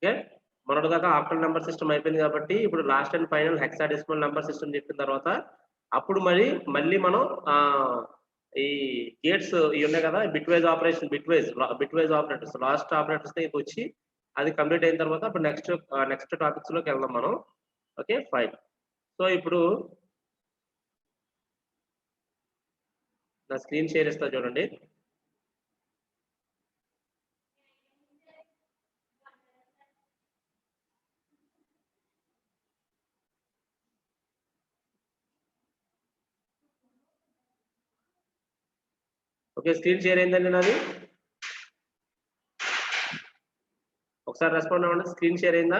Okay. మొన్నటిదాకా octal number system అయిపోయింది కాబట్టి ఇప్పుడు last and final hexadecimal number system చెప్పిన తర్వాత అప్పుడు మళ్ళీ మనం ఈ గేట్స్ ఇవి ఉన్నాయి కదా, bit wise operation, bit wise operators, last operators దగ్గరికి వచ్చి అది కంప్లీట్ అయిన తర్వాత అప్పుడు నెక్స్ట్ టాపిక్స్ లోకి వెళ్దాం మనం. Okay fine. సో ఇప్పుడు నా స్క్రీన్ షేర్ ఇస్తా చూడండి. ఓకే, స్క్రీన్ షేర్ అయిందండి నాది. ఒకసారి రెస్పాండ్ అవ్వండి. స్క్రీన్ షేర్ అయిందా?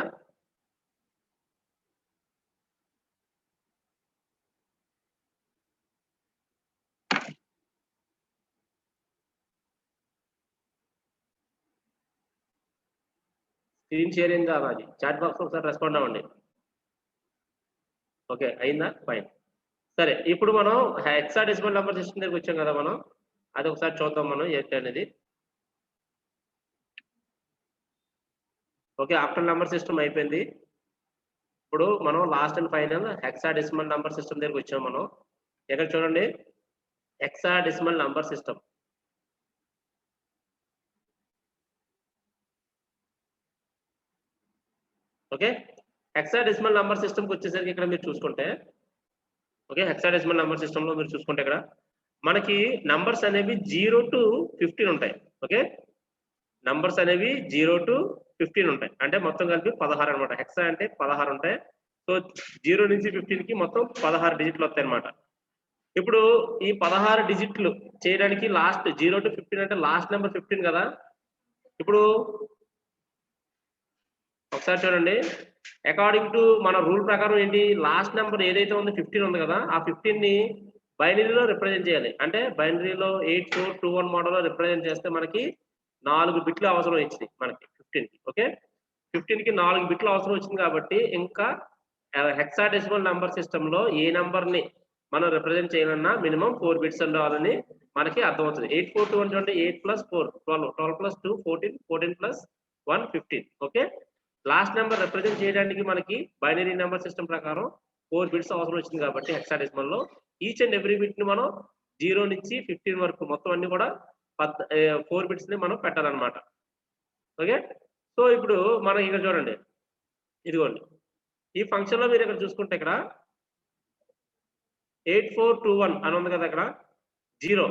స్క్రీన్ షేర్ అయిందా? నాది చాట్ బాక్స్ ఒకసారి రెస్పాండ్ అవ్వండి. ఓకే అయిందా? ఫైన్. సరే, ఇప్పుడు మనం హెక్సాడెసిమల్ నంబర్ సిస్టమ్ దగ్గరికి వచ్చాం కదా మనం. అది ఒకసారి చూద్దాం మనం ఏంటి అనేది. ఓకే, ఆక్టల్ నంబర్ సిస్టమ్ అయిపోయింది. ఇప్పుడు మనం last and final hexadecimal number system దగ్గరికి వచ్చాం మనం. ఇక్కడ చూడండి, hexadecimal number system. Okay, hexadecimal number సిస్టమ్కి వచ్చేసరికి ఇక్కడ మీరు చూసుకుంటే, ఓకే, హెక్సాడెసిమల్ నంబర్ సిస్టమ్ లో మీరు చూసుకుంటే ఇక్కడ మనకి నంబర్స్ అనేవి 0 to 15 ఉంటాయి. ఓకే, నంబర్స్ అనేవి 0 to 15 ఉంటాయి, అంటే మొత్తం కలిపి 16 అనమాట. హెక్సా అంటే 16 ఉంటాయి. సో 0 నుంచి 15 కి మొత్తం 16 డిజిట్లు వస్తాయి అనమాట. ఇప్పుడు ఈ 16 డిజిట్లు చేయడానికి లాస్ట్ 0 to 15 అంటే లాస్ట్ నెంబర్ 15 కదా. ఇప్పుడు ఒకసారి చూడండి, అకార్డింగ్ టు మన రూల్ ప్రకారం ఏంటి, లాస్ట్ నెంబర్ ఏదైతే ఉందో 15 ఉంది కదా, ఆ 15 ని బైనరీలో రిప్రజెంట్ చేయాలి. అంటే బైనరీలో 8421 మోడల్లో రిప్రజెంట్ చేస్తే మనకి 4 బిట్లు అవసరం వచ్చింది మనకి 15 కి. ఓకే, 15 కి 4 బిట్లు అవసరం వచ్చింది కాబట్టి ఇంకా హెక్సాడెసిమల్ నంబర్ సిస్టమ్ లో ఏ నంబర్ ని మనం రిప్రజెంట్ చేయాలన్నా మినిమం 4 బిట్స్ ఉండాలని మనకి అర్థమవుతుంది. 8421 చూడండి, 8 + 4 12, 12 + 2 14, 14 + 1 15. ఓకే, లాస్ట్ నెంబర్ రిప్రజెంట్ చేయడానికి మనకి బైనరీ నెంబర్ సిస్టమ్ ప్రకారం 4 బిట్స్ అవసరం వచ్చింది కాబట్టి హెక్సాడెసిమల్ లో ఈచ్ అండ్ ఎవ్రీ బిట్ ని మనం 0 నుంచి 15 వరకు మొత్తం అన్ని కూడా 4 బిట్స్ ని మనం పెట్టాలన్నమాట. ఓకే, సో ఇప్పుడు మనం ఇక్కడ చూడండి, ఇదిగోండి ఈ ఫంక్షన్ లో మీరు ఇక్కడ చూసుకుంటే ఇక్కడ 8421 అని ఉంది కదా, ఇక్కడ 0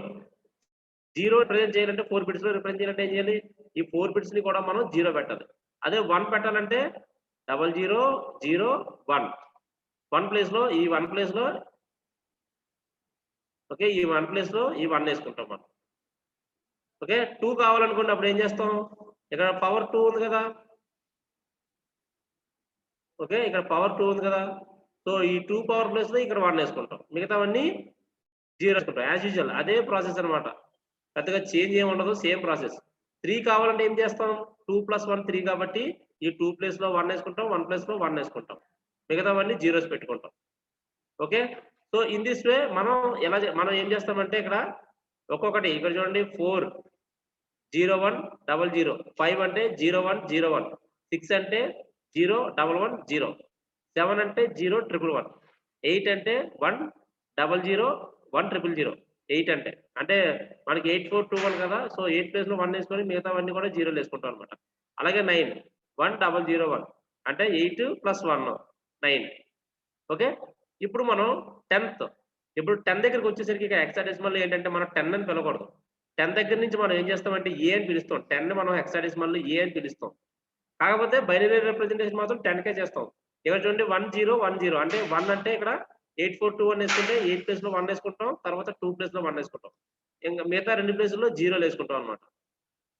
రిప్రజెంట్ చేయాలంటే 4 బిట్స్ లో రిప్రజెంట్ చేయాలంటే ఏం చేయాలి, ఈ 4 బిట్స్ ని కూడా మనం 0 పెట్టాలి. అదే 1 పెట్టాలంటే 0001 1 ప్లేస్ లో ఈ 1 ప్లేస్ లో, ఓకే, ఈ 1 ప్లేస్ లో ఈ 1 వేసుకుంటాం మనం. ఓకే, 2 కావాలనుకోండి అప్పుడు ఏం చేస్తాం, ఇక్కడ పవర్ 2 ఉంది కదా. ఓకే, ఇక్కడ పవర్ 2 ఉంది కదా, సో ఈ 2 పవర్ ప్లేస్ లో ఇక్కడ 1 వేసుకుంటాం, మిగతావన్నీ 0 వేసుకుంటాం. యాజ్ యూజువల్ అదే ప్రాసెస్ అనమాట, పెద్దగా చేంజ్ ఏమి ఉండదు, సేమ్ ప్రాసెస్. 3 కావాలంటే ఏం చేస్తాం, 2 + 1 3 కాబట్టి ఈ 2 ప్లేస్ లో 1 వేసుకుంటాం, 1 ప్లేస్ లో 1 వేసుకుంటాం, మిగతావన్నీ జీరోస్ పెట్టుకుంటాం. Okay, so in this way మనం ఏం చేస్తామంటే ఇక్కడ ఒక్కొక్కటి ఇక్కడ చూడండి, 4 01 00, 5 అంటే 0101, 6 అంటే 0110, 7 అంటే 0111, 8 అంటే 100 1000, 8 అంటే మనకి 8421 కదా, సో 8 ప్లేస్ లో 1 వేసుకొని మిగతావన్నీ కూడా 0 వేసుకుంటాం అనమాట. అలాగే 9 1001 అంటే 8 + 1 9. ఓకే, ఇప్పుడు మనం 10th, ఇప్పుడు 10 దగ్గరికి వచ్చేసరికి ఇక హెక్సాడెసిమల్ ఏంటంటే మనం 10 అని పిలవకూడదు. 10 దగ్గర నుంచి మనం ఏం చేస్తామంటే ఏ అని పిలుస్తాం. 10 ని మనం హెక్సాడెసిమల్ ఏ అని పిలుస్తాం. కాకపోతే బైనరీ రిప్రజెంటేషన్ మాత్రం 10 కే చేస్తాం. ఇక్కడ చూడండి 1010 అంటే 1 అంటే ఇక్కడ 8421 వేసుకుంటే 8 ప్లేస్ లో 1 వేసుకుంటాం, తర్వాత 2 ప్లేస్ లో 1 వేసుకుంటాం, ఇంకా మిగతా 2 ప్లేసుల్లో 0 వేసుకుంటాం అనమాట.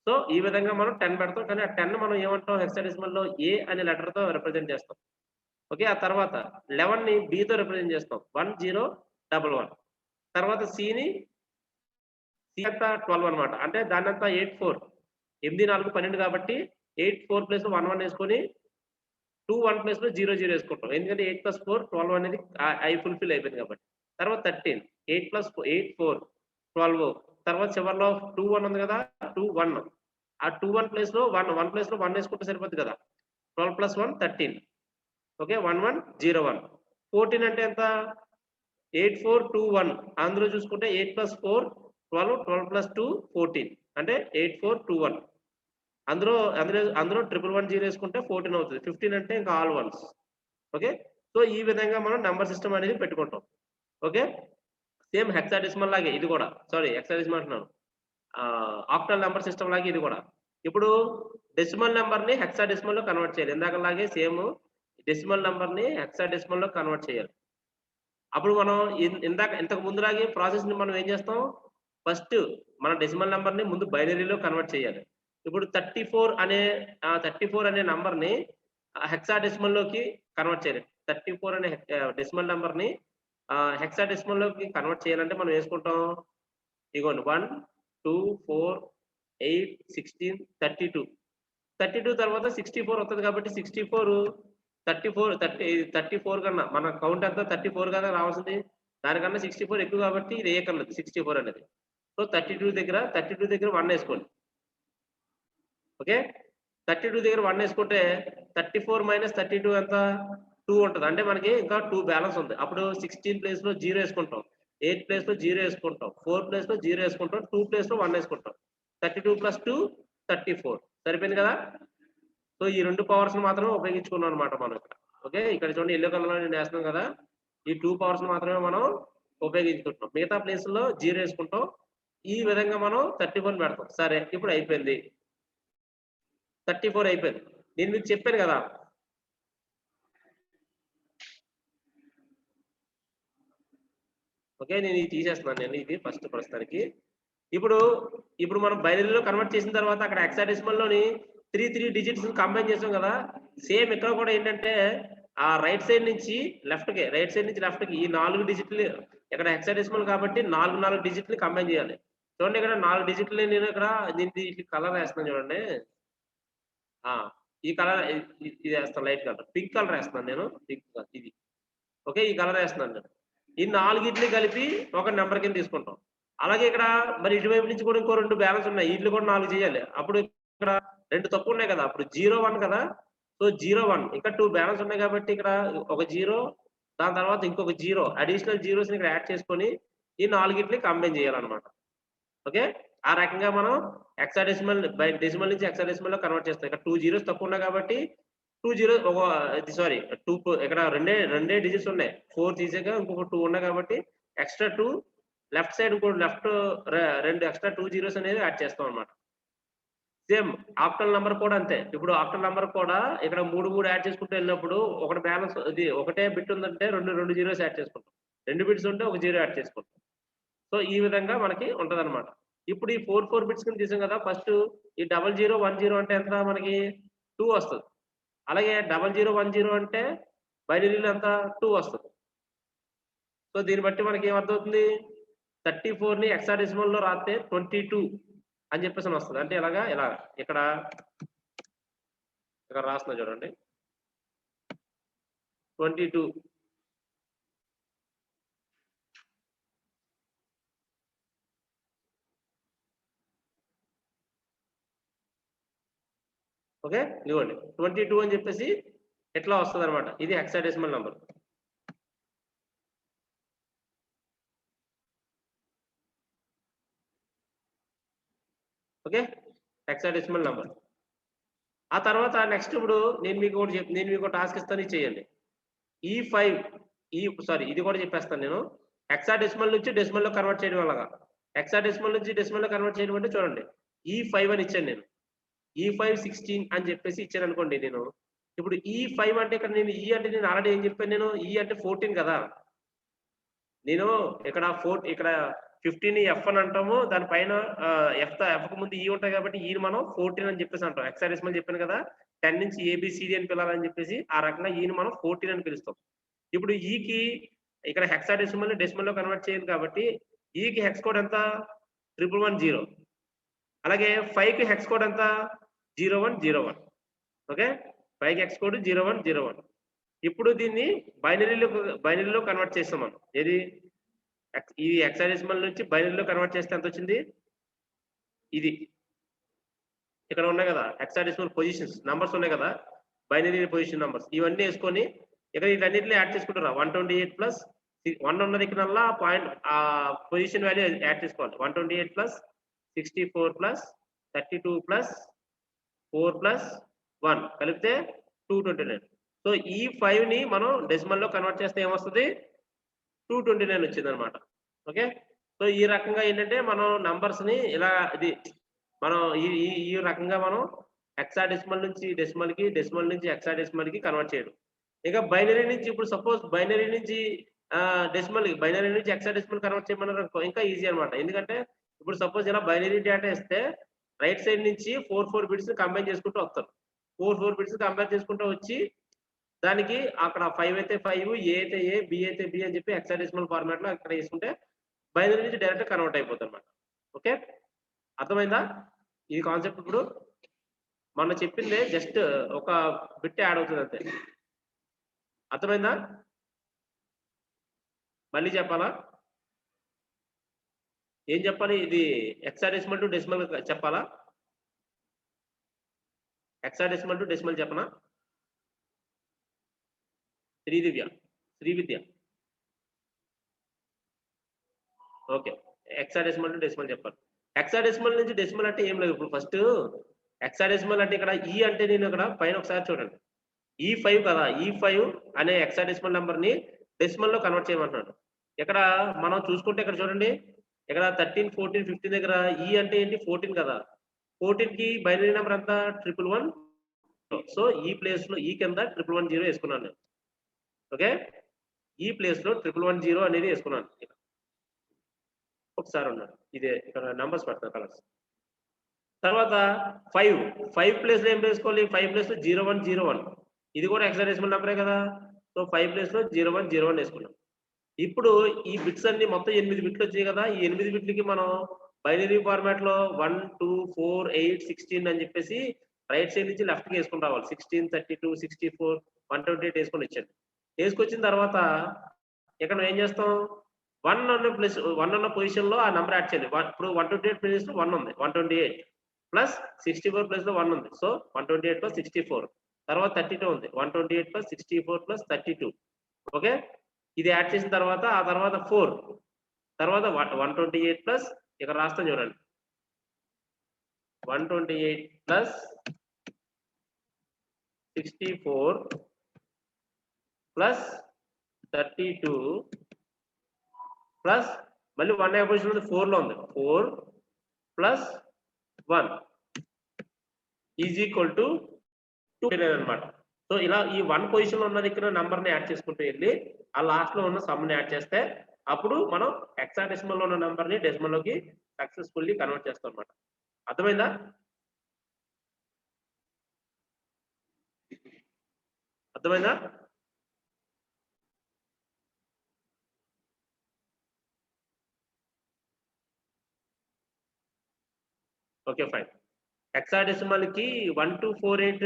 సో ఈ విధంగా మనం 10 పెడతాం, కానీ ఆ 10 మనం ఏమంటాం, హెక్సాడెసిమల్ లో ఏ అనే లెటర్ తో రిప్రజెంట్ చేస్తాం. ఓకే, ఆ తర్వాత 11 ని బి తో రిప్రజెంట్ చేస్తాం, 1011. తర్వాత సి అంతా 12 అనమాట, అంటే దాని అంతా 84, 8 4 12 కాబట్టి 84 ప్లేస్ లో 11 వేసుకొని 21 ప్లేస్ లో 00 వేసుకుంటాం, ఎందుకంటే 8 + 4 12 అనేది ఫుల్ఫిల్ అయిపోయింది కాబట్టి. తర్వాత 13 8 + 8 4 12, తర్వాత చివరిలో 21 ఉంది కదా, 21, ఆ 21 ప్లేస్ లో 1 ప్లేస్ లో 1 వేసుకుంటే సరిపోద్ది కదా. 12 + 1 13. ఓకే 1101. 14 అంటే ఎంత 8421. అందులో చూసుకుంటే 8 + 4 12, 12 + 2 14 అంటే 8421. అందులో అందులో అందులో 1110 వేసుకుంటే 14 అవుతుంది. 15 అంటే ఇంకా ఆల్ వన్స్. ఓకే. సో ఈ విధంగా మనం నంబర్ సిస్టమ్ అనేది పెట్టుకుంటాం. ఓకే. సేమ్ హెక్సాడెసిమల్ లాగే ఇది కూడా. సారీ హెక్సాడెసిమల్ అంటున్నాను. ఆక్టల్ నంబర్ సిస్టమ్ లాగే ఇది కూడా. ఇప్పుడు డెసిమల్ నంబర్‌ని హెక్సాడెసిమల్‌లో కన్వర్ట్ చేయాలి. ఇందాకలాగే సేమ్ డెసిమల్ నంబర్‌ని హెక్సాడెసిమల్‌లో కన్వర్ట్ చేయాలి. అప్పుడు మనం ఇంతకు ముందులాగే ప్రాసెస్‌ని మనం ఏం చేస్తాం? ఫస్ట్ మన డెసిమల్ నంబర్‌ని ముందు బైనరీలో కన్వర్ట్ చేయాలి. ఇప్పుడు 34 అనే నంబర్‌ని హెక్సాడెసిమల్‌లోకి కన్వర్ట్ చేయాలి. 34 అనే డెసిమల్ నంబర్‌ని హెక్సాడెసిమల్‌లోకి కన్వర్ట్ చేయాలంటే మనం వేసుకుంటాం ఇగోండి 1, 2, 4, 8, 16, 32. 32 తర్వాత 64 వస్తది కాబట్టి 34 కన్నా మన కౌంట్ ఎంత 34 కదా రావాల్సింది. దానికన్నా 64 ఎక్కువ కాబట్టి ఇది ఏకన్నది 64 అనేది. సో 32 దగ్గర 1 వేసుకోండి. ఓకే. 32 దగ్గర 1 వేసుకుంటే 34 - 32 ఎంత 2 ఉంటది. అంటే మనకి ఇంకా 2 బ్యాలెన్స్ ఉంది. అప్పుడు 16 ప్లేస్‌లో 0 వేసుకుంటాం. 8 ప్లేస్‌లో 0 వేసుకుంటాం. 4 ప్లేస్‌లో 0 వేసుకుంటాం. 2 ప్లేస్‌లో 1 వేసుకుంటాం. 32 + 2 34 సరిపోయింది కదా! సో ఈ 2 పవర్స్‌ని మాత్రమే ఉపయోగించుకున్నాం అన్నమాట మనం ఇక్కడ. ఓకే. ఇక్కడ చూడండి యెల్లో కలర్‌లో నేను వేస్తున్నాను కదా! ఈ 2 పవర్స్‌ని మాత్రమే మనం ఉపయోగించుకుంటున్నాం. మిగతా ప్లేస్‌లో 0 వేసుకుంటాం. ఈ విధంగా మనం 34 పెడతాం. సరే ఇప్పుడు అయిపోయింది. 34 అయిపోయింది. నేను మీకు చెప్పాను కదా! ఓకే. నేను ఇది తీసేస్తున్నాను ఇది ఫస్ట్ ప్రస్తుతానికి. ఇప్పుడు, ఇప్పుడు మనం బైనరీలో కన్వర్ట్ చేసిన తర్వాత అక్కడ హెక్సాడెసిమల్‌లోని 3 డిజిట్స్ కంబైన్ చేసాం కదా! సేమ్ ఇక్కడ కూడా ఏంటంటే రైట్ సైడ్ నుంచి లెఫ్ట్‌కి ఈ 4 డిజిట్‌లు ఇక్కడ హెక్సాడెసిమల్ కాబట్టి 4 డిజిట్‌లు కంబైన్ చేయాలి. చూడండి ఇక్కడ 4 డిజిట్‌లు నేను ఇక్కడ దీనికి కలర్ వేస్తున్నాను చూడండి. ఆ! ఈ కలర్ ఇది వేస్తాను లైట్ కలర్. పింక్ కలర్ వేస్తున్నాను నేను. ఇది. ఓకే. ఈ కలర్ వేస్తున్నాను నేను. ఈ 4 కలిపి ఒక నంబర్ కింద తీసుకుంటాం. అలాగే ఇక్కడ మరి ఇటువైపు నుంచి కూడా ఇంకో 2 బ్యాలెన్స్ ఉన్నాయి. ఈటిలో కూడా 4 చేయాలి. అప్పుడు ఇక్కడ 2 తప్పులున్నాయి కదా! అప్పుడు 0, 1 కదా! సో 0, 1 ఇంకా 2 బ్యాలెన్స్ ఉన్నాయి కాబట్టి ఇక్కడ ఒక 0 దాని తర్వాత ఇంకొక 0 అడిషనల్ జీరోస్‌ని ఇక్కడ యాడ్ చేసుకొని ఈ 4 కంబైన్ చేయాలన్నమాట. ఓకే. ఆ రకంగా మనం డెసిమల్ నుంచి హెక్సాడెసిమల్‌లో కన్వర్ట్ చేస్తాం. ఇక్కడ 2 జీరోస్ తక్కువున్నాయి కాబట్టి 2 జీరో సారీ 2 ఇక్కడ రెండే డిజిట్స్ ఉన్నాయి. 4 తీసాక ఇంకొక 2 ఉన్నాయి కాబట్టి ఎక్స్‌ట్రా 2 లెఫ్ట్ సైడ్ ఇంకో 2 ఎక్స్‌ట్రా 2 జీరోస్ అనేది యాడ్ చేస్తాం అన్నమాట. సేమ్ ఆక్టల్ నంబర్ కూడా అంతే. ఇప్పుడు ఆక్టల్ నంబర్ కూడా ఇక్కడ 3 యాడ్ చేసుకుంటూ వెళ్ళినప్పుడు ఒకటి బ్యాలెన్స్ ఒకటే బిట్ ఉందంటే 2 జీరోస్ యాడ్ చేసుకుంటాం. 2 బిట్స్ ఉంటే ఒక జీరో యాడ్ చేసుకుంటాం. సో ఈ విధంగా మనకి ఉంటదన్నమాట. ఇప్పుడు ఈ 4 బిట్స్ కింద తీసాం కదా! ఫస్ట్ ఈ 0010 అంటే ఎంత మనకి 2 వస్తది. అలాగే 0010 అంటే బైనరీలో ఎంత 2 వస్తది. సో దీన్ని బట్టి మనకి ఏమర్థమవుతుంది 34ని హెక్సాడెసిమల్‌లో రాస్తే 22 అని చెప్పేసని వస్తది. అంటే ఇలాగా ఇక్కడ రాస్తున్నా చూడండి. 22 ఓకే. ఇదిగోండి 22 అని చెప్పేసి ఇట్లా వస్తదన్నమాట. ఇది hexadecimal number. Okay. Hexadecimal number. ఆ తర్వాత నెక్స్ట్ ఇప్పుడు నేను మీకు టాస్క్ ఇస్తాను ఇది చేయండి. ఈ5 ఇది కూడా చెప్పేస్తాను నేను. హెక్సాడెసిమల్ నుంచి డెసిమల్‌లో కన్వర్ట్ చేయడం ఎలాగా? హెక్సాడెసిమల్ నుంచి డెసిమల్‌లో కన్వర్ట్ చేయడం అంటే చూడండి. ఈ5 అని ఇచ్చాను నేను. ఈ5 16 అని చెప్పేసి ఇచ్చాననుకోండి నేను. ఇప్పుడు ఈ5 అంటే ఇక్కడ నేను అంటే నేను ఆల్రెడీ ఏం చెప్పాను నేను? అంటే 14 కదా! నేను ఇక్కడ 15ని ఎఫ్ అని అంటాము. దాని పైన ఎఫ్‌కి ముందు ఈ ఉంటాయి కాబట్టి ఈని మనం 14 అని చెప్పేసి అంటాం. హెక్సాడెసిమల్ చెప్పాను కదా! 10 నుంచి ఏబీసీడీ అని పిలవాలని చెప్పేసి ఆ రకంగా ఈని మనం 14 అని పిలుస్తాం. ఇప్పుడు ఈకి ఇక్కడ హెక్సాడెసిమల్‌ని డెసిమల్‌లో కన్వర్ట్ చేయాలి కాబట్టి ఈకి హెక్స్ కోడ్ ఎంత 1110. అలాగే 5కి హెక్స్ కోడ్ ఎంత 0101. ఓకే. 5కి హెక్స్ కోడ్ 0101. ఇప్పుడు దీన్ని బైనరీలో కన్వర్ట్ చేస్తాం మనం. ఏది ఈ హెక్సాడెసిమల్ నుంచి బైనరీలో కన్వర్ట్ చేస్తే ఎంత వచ్చింది? ఇది. ఇక్కడ ఉన్నాయి కదా! హెక్సాడెసిమల్ పొజిషన్స్ నంబర్స్ ఉన్నాయి కదా! బైనరీ పొజిషన్ నంబర్స్ ఇవన్నీ వేసుకొని ఇక్కడ వీటన్నిటిని యాడ్ చేసుకుంటారా 128 ప్లస్ 1 ఉన్నది ఇక్కడ పాయింట్ పొజిషన్ వాల్యూ యాడ్ చేసుకోవాలి 128 ప్లస్ 64 ప్లస్ 32 ప్లస్ 4 ప్లస్ 1 కలిపితే 229. సో ఈ 5 ని మనం డెసిమల్ లో కన్వర్ట్ చేస్తే ఏమొస్తుంది 229 వచ్చింది అనమాట. ఓకే, సో ఈ రకంగా ఏంటంటే మనం నంబర్స్ ని ఇలా ఇది మనం ఈ రకంగా మనం హెక్సాడెసిమల్ నుంచి డెసిమల్ కి, డెసిమల్ నుంచి హెక్సాడెసిమల్ కి కన్వర్ట్ చేయడం. ఇక బైనరీ నుంచి ఇప్పుడు సపోజ్ బైనరీ నుంచి డెసిమల్, బైనరీ నుంచి హెక్సాడెసిమల్ కన్వర్ట్ చేయమన్నారు ఇంకా ఈజీ అనమాట. ఎందుకంటే ఇప్పుడు సపోజ్ ఇలా బైనరీ డేటా ఇస్తే రైట్ సైడ్ నుంచి 4 బిట్స్ కంబైన్ చేసుకుంటూ వస్తారు. 4 బిట్స్ కంబైన్ చేసుకుంటూ వచ్చి దానికి అక్కడ 5 అయితే 5, ఏ అయితే ఏ, బి అయితే బి అని చెప్పి హెక్సాడెసిమల్ ఫార్మాట్ లో అక్కడ వేసుకుంటే బైనరీ నుంచి డైరెక్ట్ కన్వర్ట్ అయిపోతుంది అనమాట. ఓకే, అర్థమైందా ఈ కాన్సెప్ట్? ఇప్పుడు మనం చెప్పిందే జస్ట్ ఒక బిట్ యాడ్ అవుతుంది అంతే. అర్థమైందా? మళ్ళీ చెప్పాలా? ఏం చెప్పాలి? ఇది హెక్సాడెసిమల్ టు డెసిమల్ చెప్పాలా? హెక్సాడెసిమల్ టు డెసిమల్ చెప్పనా? Srividya okay, hexadecimal to decimal చెప్పాలి. హెక్సాడెసిమల్ నుంచి డెసిమల్ అంటే ఏం లేదు. ఇప్పుడు ఫస్ట్ హెక్సాడెసిమల్ అంటే ఇక్కడ ఈ అంటే నేను ఇక్కడ పైన ఒకసారి చూడండి, E5 కదా, E5 అనే హెక్సాడెసిమల్ నంబర్ ని డెసిమల్ లో కన్వర్ట్ చేయమంటున్నాడు. ఇక్కడ మనం చూసుకుంటే ఇక్కడ చూడండి, ఇక్కడ 13, 14, 15 దగ్గర ఈ అంటే ఏంటి 14 కదా, 14 కి బైనరీ నెంబర్ అంతా 111. సో ఈ ప్లేస్ లో ఈ కింద 110 వేసుకున్నాను నేను. ఓకే, ఈ ప్లేస్ లో 110 అనేది వేసుకున్నాను. ఒకసారి ఉన్నాడు, ఇదే ఇక్కడ నంబర్స్ పెడతాను కలర్స్. తర్వాత 5 ప్లేస్ లో ఏం వేసుకోవాలి? 5 ప్లేస్ లో 0101, ఇది కూడా హెక్సాడెసిమల్ నెంబరే కదా. సో 5 ప్లేస్ లో 0101 వేసుకున్నాం. ఇప్పుడు ఈ బిట్స్ అన్ని మొత్తం 8 బిట్లు వచ్చాయి కదా. ఈ 8 బిట్లకి మనం బైనరీ ఫార్మాట్ లో 1, 2, 4, 8, 16 అని చెప్పేసి రైట్ సైడ్ నుంచి లెఫ్ట్ కి వేసుకుని రావాలి. 16, 32, 64, 128 వేసుకొని వచ్చాను. వేసుకొచ్చిన తర్వాత ఇక్కడ ఏం చేస్తాం, 1 ఉన్న పొజిషన్ లో ఆ నెంబర్ యాడ్ చేయాలి. ఇప్పుడు 128 ప్లేస్ లో 1 ఉంది, 128 ప్లస్ 64 ప్లేస్ లో 1 ఉంది. సో 128 ప్లస్ 64, తర్వాత 32 ఉంది, 128 ప్లస్ 64 ప్లస్ 32. ఓకే, ఇది యాడ్ చేసిన తర్వాత ఆ తర్వాత 4, తర్వాత 128 ప్లస్ ఇక్కడ రాస్తాం చూడండి, 128 ప్లస్ 64 ప్లస్ 32 ప్లస్ మళ్ళీ 1 పొజిషన్ ఉంది, 4 లో ఉంది, 4 ప్లస్ 1 ఈజ్ ఈక్వల్ టు 2 అనమాట. సో ఇలా ఈ 1 పొజిషన్ లో ఉన్న దగ్గర నంబర్ ని యాడ్ చేసుకుంటూ వెళ్ళి ఆ లాస్ట్ లో ఉన్న సమ్ ని యాడ్ చేస్తే అప్పుడు మనం హెక్సాడెసిమల్ లో ఉన్న నంబర్ ని డెసిమల్ లోకి సక్సెస్ఫుల్లీ కన్వర్ట్ చేస్తాం అనమాట. అర్థమైందా? అర్థమైందా? Okay fine. హెక్సాడెసిమల్ కి 1 to 48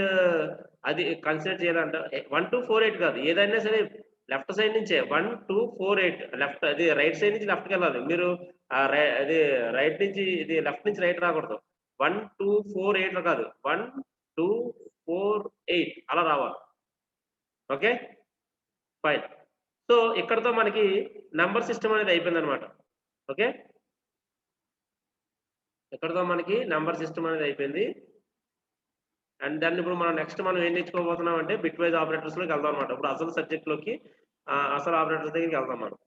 అది కన్సిడర్ చేయాలంట. 1 to 48 కాదు, ఏదైనా సరే లెఫ్ట్ సైడ్ నుంచే 1 to 48 లెఫ్ట్, అది రైట్ సైడ్ నుంచి లెఫ్ట్కి వెళ్ళాలి. మీరు అది రైట్ నుంచి ఇది లెఫ్ట్ నుంచి రైట్ రాకూడదు. 1 to 48 కాదు, 1 to 48 అలా రావాలి. Okay fine. సో ఇక్కడతో మనకి నంబర్ సిస్టమ్ అనేది అయిపోయింది అనమాట. ఓకే, ఇక్కడతో మనకి నంబర్ సిస్టమ్ అనేది అయిపోయింది. అండ్ దాన్ని ఇప్పుడు మనం నెక్స్ట్ మనం ఏం నేర్చుకోబోతున్నాం అంటే బిట్ వైజ్ ఆపరేటర్స్ లోకి వెళ్దాం అనమాట. ఇప్పుడు అసలు సబ్జెక్ట్ లోకి అసలు ఆపరేటర్స్ దగ్గరికి వెళ్దాం మనం.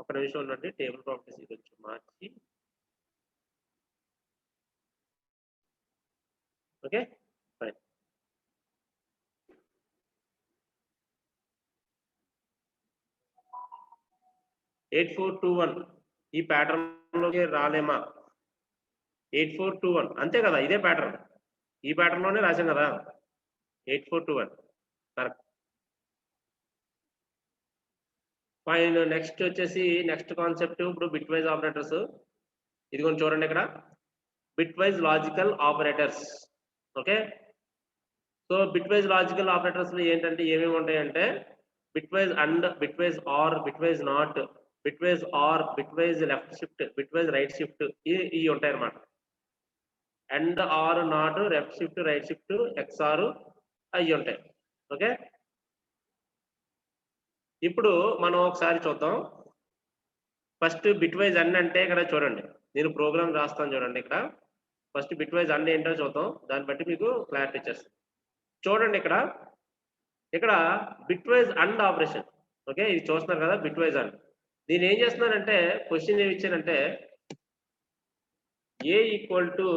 ఒక నిమిషం ఉండండి, టేబుల్ ప్రాపర్టీస్ కొంచెం మార్చి. Okay fine. ఎయిట్ 421 ఈ ప్యాటర్న్ లోకి రాలేమా? 8421 అంతే కదా, ఇదే ప్యాటర్న్, ఈ ప్యాటర్న్ లోనే రాశాం కదా. 8421 కరెక్ట్. ఫైన్. నెక్స్ట్ వచ్చేసి నెక్స్ట్ కాన్సెప్ట్ ఇప్పుడు బిట్ వైజ్ ఆపరేటర్స్. ఇది కొంచెం చూడండి ఇక్కడ, bitwise logical operators. Okay, so bitwise logical operators లో ఏంటంటే ఏమేమి ఉంటాయంటే bitwise and, bitwise or, bitwise not, bitwise or, bitwise left shift, bitwise right shift, ఇవి ఉంటాయి అన్నమాట. And or not left shift right shift XOR అయ్యి ఉంటాయి. Okay, ఇప్పుడు మనం ఒకసారి చూద్దాం. ఫస్ట్ బిట్ వైజ్ అన్ అంటే ఇక్కడ చూడండి, నేను ప్రోగ్రామ్ రాస్తాను చూడండి. ఇక్కడ ఫస్ట్ బిట్ వైజ్ అన్ ఏంటో చూద్దాం, దాన్ని బట్టి మీకు క్లారిటీ ఇచ్చేస్తుంది. చూడండి ఇక్కడ bitwise and operation. Okay, ఇది చూస్తున్నారు కదా బిట్ వైజ్ అండ్. దీన్ని ఏం చేస్తున్నానంటే క్వశ్చన్ ఏమి ఇచ్చానంటే A equal to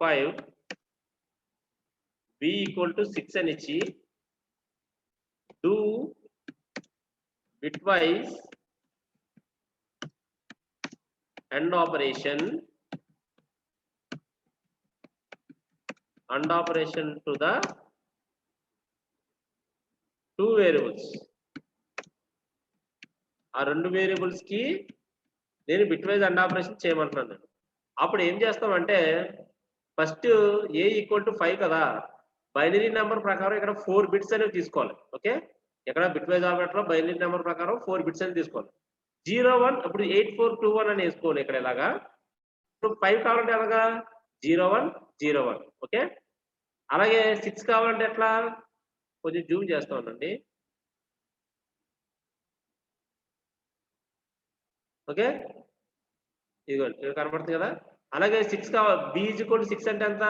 5 B equal to 6 అని ఇచ్చి do bitwise and operation to the 2 variables. ఆ 2 వేరియబుల్స్ కి నేను బిట్ వైజ్ అండ్ ఆపరేషన్ చేయమంటున్నాను నేను. అప్పుడు ఏం చేస్తామంటే ఫస్ట్ ఏ ఈక్వల్ టు 5 కదా, బైనరీ నెంబర్ ప్రకారం ఇక్కడ 4 బిట్స్ అనేవి తీసుకోవాలి. ఓకే, ఇక్కడ బిట్ వైజ్ ఆపరేటర్ లో బైనరీ నెంబర్ ప్రకారం 4 బిట్స్ అనేవి తీసుకోవాలి. 0 1 ఇప్పుడు 8421 అని వేసుకోవాలి ఇక్కడ ఇలాగా. ఇప్పుడు 5 కావాలంటే ఎలాగా 0 1 0 1. ఓకే, అలాగే 6 కావాలంటే ఎట్లా, కొంచెం జూమ్ చేస్తా ఉండండి. ఓకే, ఇదిగోండి ఇక్కడ కనపడుతుంది కదా. అలాగే 6 కావాలి, బి ఈజ్ ఈక్వల్ టు 6 అంటే ఎంత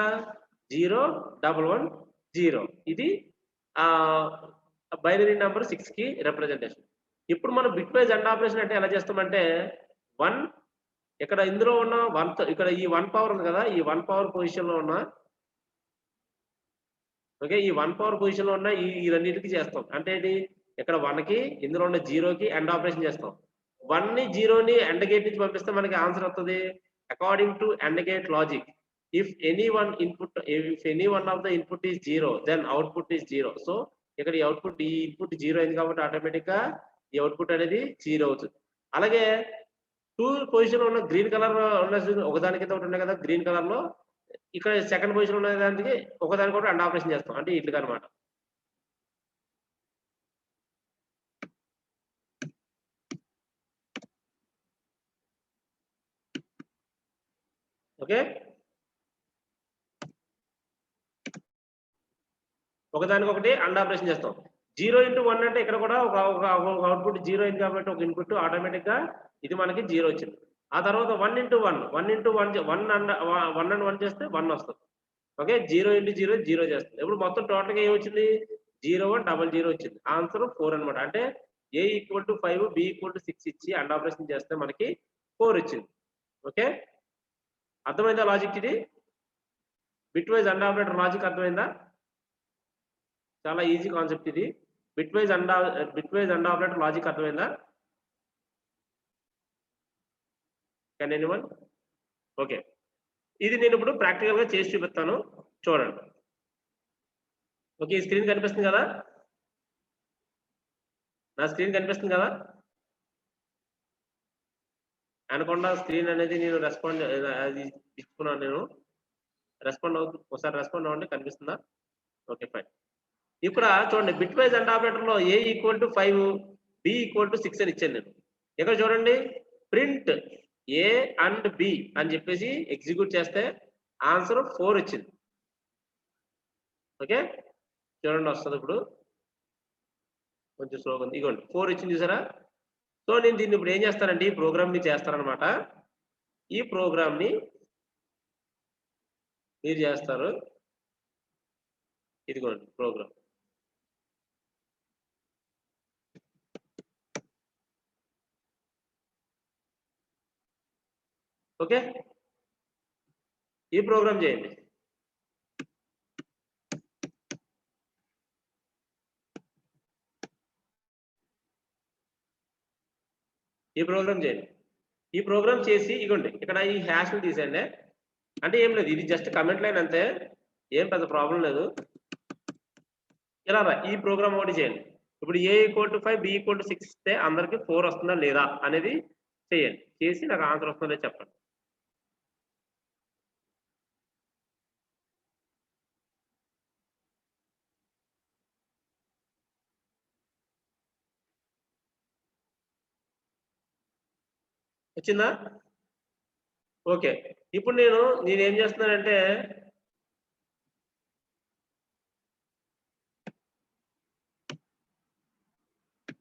0 1 1 0. ఇది బైనరీ నెంబర్ 6 కి రిప్రజెంటేషన్. ఇప్పుడు మనం బిట్ వైజ్ అండ్ ఆపరేషన్ అంటే ఎలా చేస్తామంటే 1 ఇక్కడ ఇందులో ఉన్న 1 ఇక్కడ ఈ 1 పవర్ ఉంది కదా, ఈ 1 పవర్ పొజిషన్ లో ఉన్న, ఓకే, ఈ 1 పవర్ పొజిషన్ లో ఉన్న ఈ రెండింటికి చేస్తాం. అంటే ఇది ఇక్కడ 1 కి ఇందులో ఉన్న 0 కి అండ్ ఆపరేషన్ చేస్తాం. 1 ని 0 ని అండ్ గేట్ నుంచి పంపిస్తే మనకి ఆన్సర్ వస్తుంది according to and gate logic. If any one of the input is 0 then output is 0. So ఇక్కడ ఈ అవుట్పుట్ ఈ ఇన్పుట్ 0 అయింది కాబట్టి ఆటోమేటిక్ గా ఈ అవుట్పుట్ అనేది 0 అవుతుంది. అలాగే 2 పొజిషన్ లో ఉన్న గ్రీన్ కలర్ ఉన్న ఒకదాని కింద ఒకటి ఉన్నాయి కదా గ్రీన్ కలర్ లో, ఇక్కడ సెకండ్ పొజిషన్ ఉన్న దానికి ఒకదాని కూడా అండ్ ఆపరేషన్ చేస్తాం, అంటే ఇట్లుగా అనమాట. ఓకే, ఒకదానికొకటి అండ్ ఆపరేషన్ చేస్తాం. 0 × 1 అంటే ఇక్కడ కూడా ఒక అవుట్పుట్ 0 అయింది కాబట్టి ఒక ఇన్పుట్ ఆటోమేటిక్ గా ఇది మనకి 0 వచ్చింది. ఆ తర్వాత 1 × 1 1 అండ్ 1 చేస్తే 1 వస్తుంది. ఓకే, 0 × 0 0 చేస్తుంది. ఇప్పుడు మొత్తం టోటల్ గా ఏమొచ్చింది 0 1 00 వచ్చింది. ఆన్సర్ 4 అనమాట. అంటే A equal to 5 B equal to 6 ఇచ్చి అండ్ ఆపరేషన్ చేస్తే మనకి 4 వచ్చింది. ఓకే, అర్థమైందా లాజిక్? ఇది bitwise and operator logic అర్థమైందా? చాలా ఈజీ కాన్సెప్ట్ ఇది. Bitwise and operator logic అర్థమైందా? Can anyone? ఓకే, ఇది నేను ఇప్పుడు ప్రాక్టికల్ గా చేసి చూపిస్తాను, చూడండి. ఓకే, ఈ స్క్రీన్ కనిపిస్తుంది కదా, నా స్క్రీన్ కనిపిస్తుంది కదా అనుకుండా స్క్రీన్ అనేది నేను రెస్పాండ్ అది ఇచ్చుకున్నాను. నేను రెస్పాండ్ అవుతుంది, ఒకసారి రెస్పాండ్ అవ్వండి, కనిపిస్తుందా? Okay fine. ఇక్కడ చూడండి బిట్ వైజ్ అండ్ ఆపరేటర్ లో A equal to 5 B equal to 6 అని ఇచ్చాను నేను. ఇక్కడ చూడండి ప్రింట్ ఏ అండ్ బి అని చెప్పేసి ఎగ్జిక్యూట్ చేస్తే ఆన్సర్ 4 వచ్చింది. ఓకే, చూడండి వస్తుంది ఇప్పుడు, కొంచెం స్లోగా ఉంది. ఇగోండి 4 వచ్చింది చూసారా. సో నేను దీన్ని ఇప్పుడు ఏం చేస్తానంటే ఈ ప్రోగ్రామ్ ని చేస్తారనమాట. ఈ ప్రోగ్రామ్ ని మీరు చేస్తారు. ఇదిగోండి ప్రోగ్రామ్. ఓకే, ఈ ప్రోగ్రామ్ చేయండి. ఈ ప్రోగ్రామ్ చేయండి. ఈ ప్రోగ్రామ్ చేసి ఇగోండి ఇక్కడ ఈ హ్యాష్ ని తీసేయండి. అంటే ఏం లేదు, ఇది జస్ట్ కమెంట్ లైన్ అంతే, ఏం పెద్ద ప్రాబ్లం లేదు. ఇలా ఈ ప్రోగ్రామ్ ఒకటి చేయండి. ఇప్పుడు A equal to 5 B equal to 6 ఇస్తే అందరికి 4 వస్తుందా లేదా అనేది చేయండి. చేసి నాకు ఆన్సర్ వస్తుందో చెప్పండి. వచ్చిందా? ఓకే. ఇప్పుడు నేనేం చేస్తున్నానంటే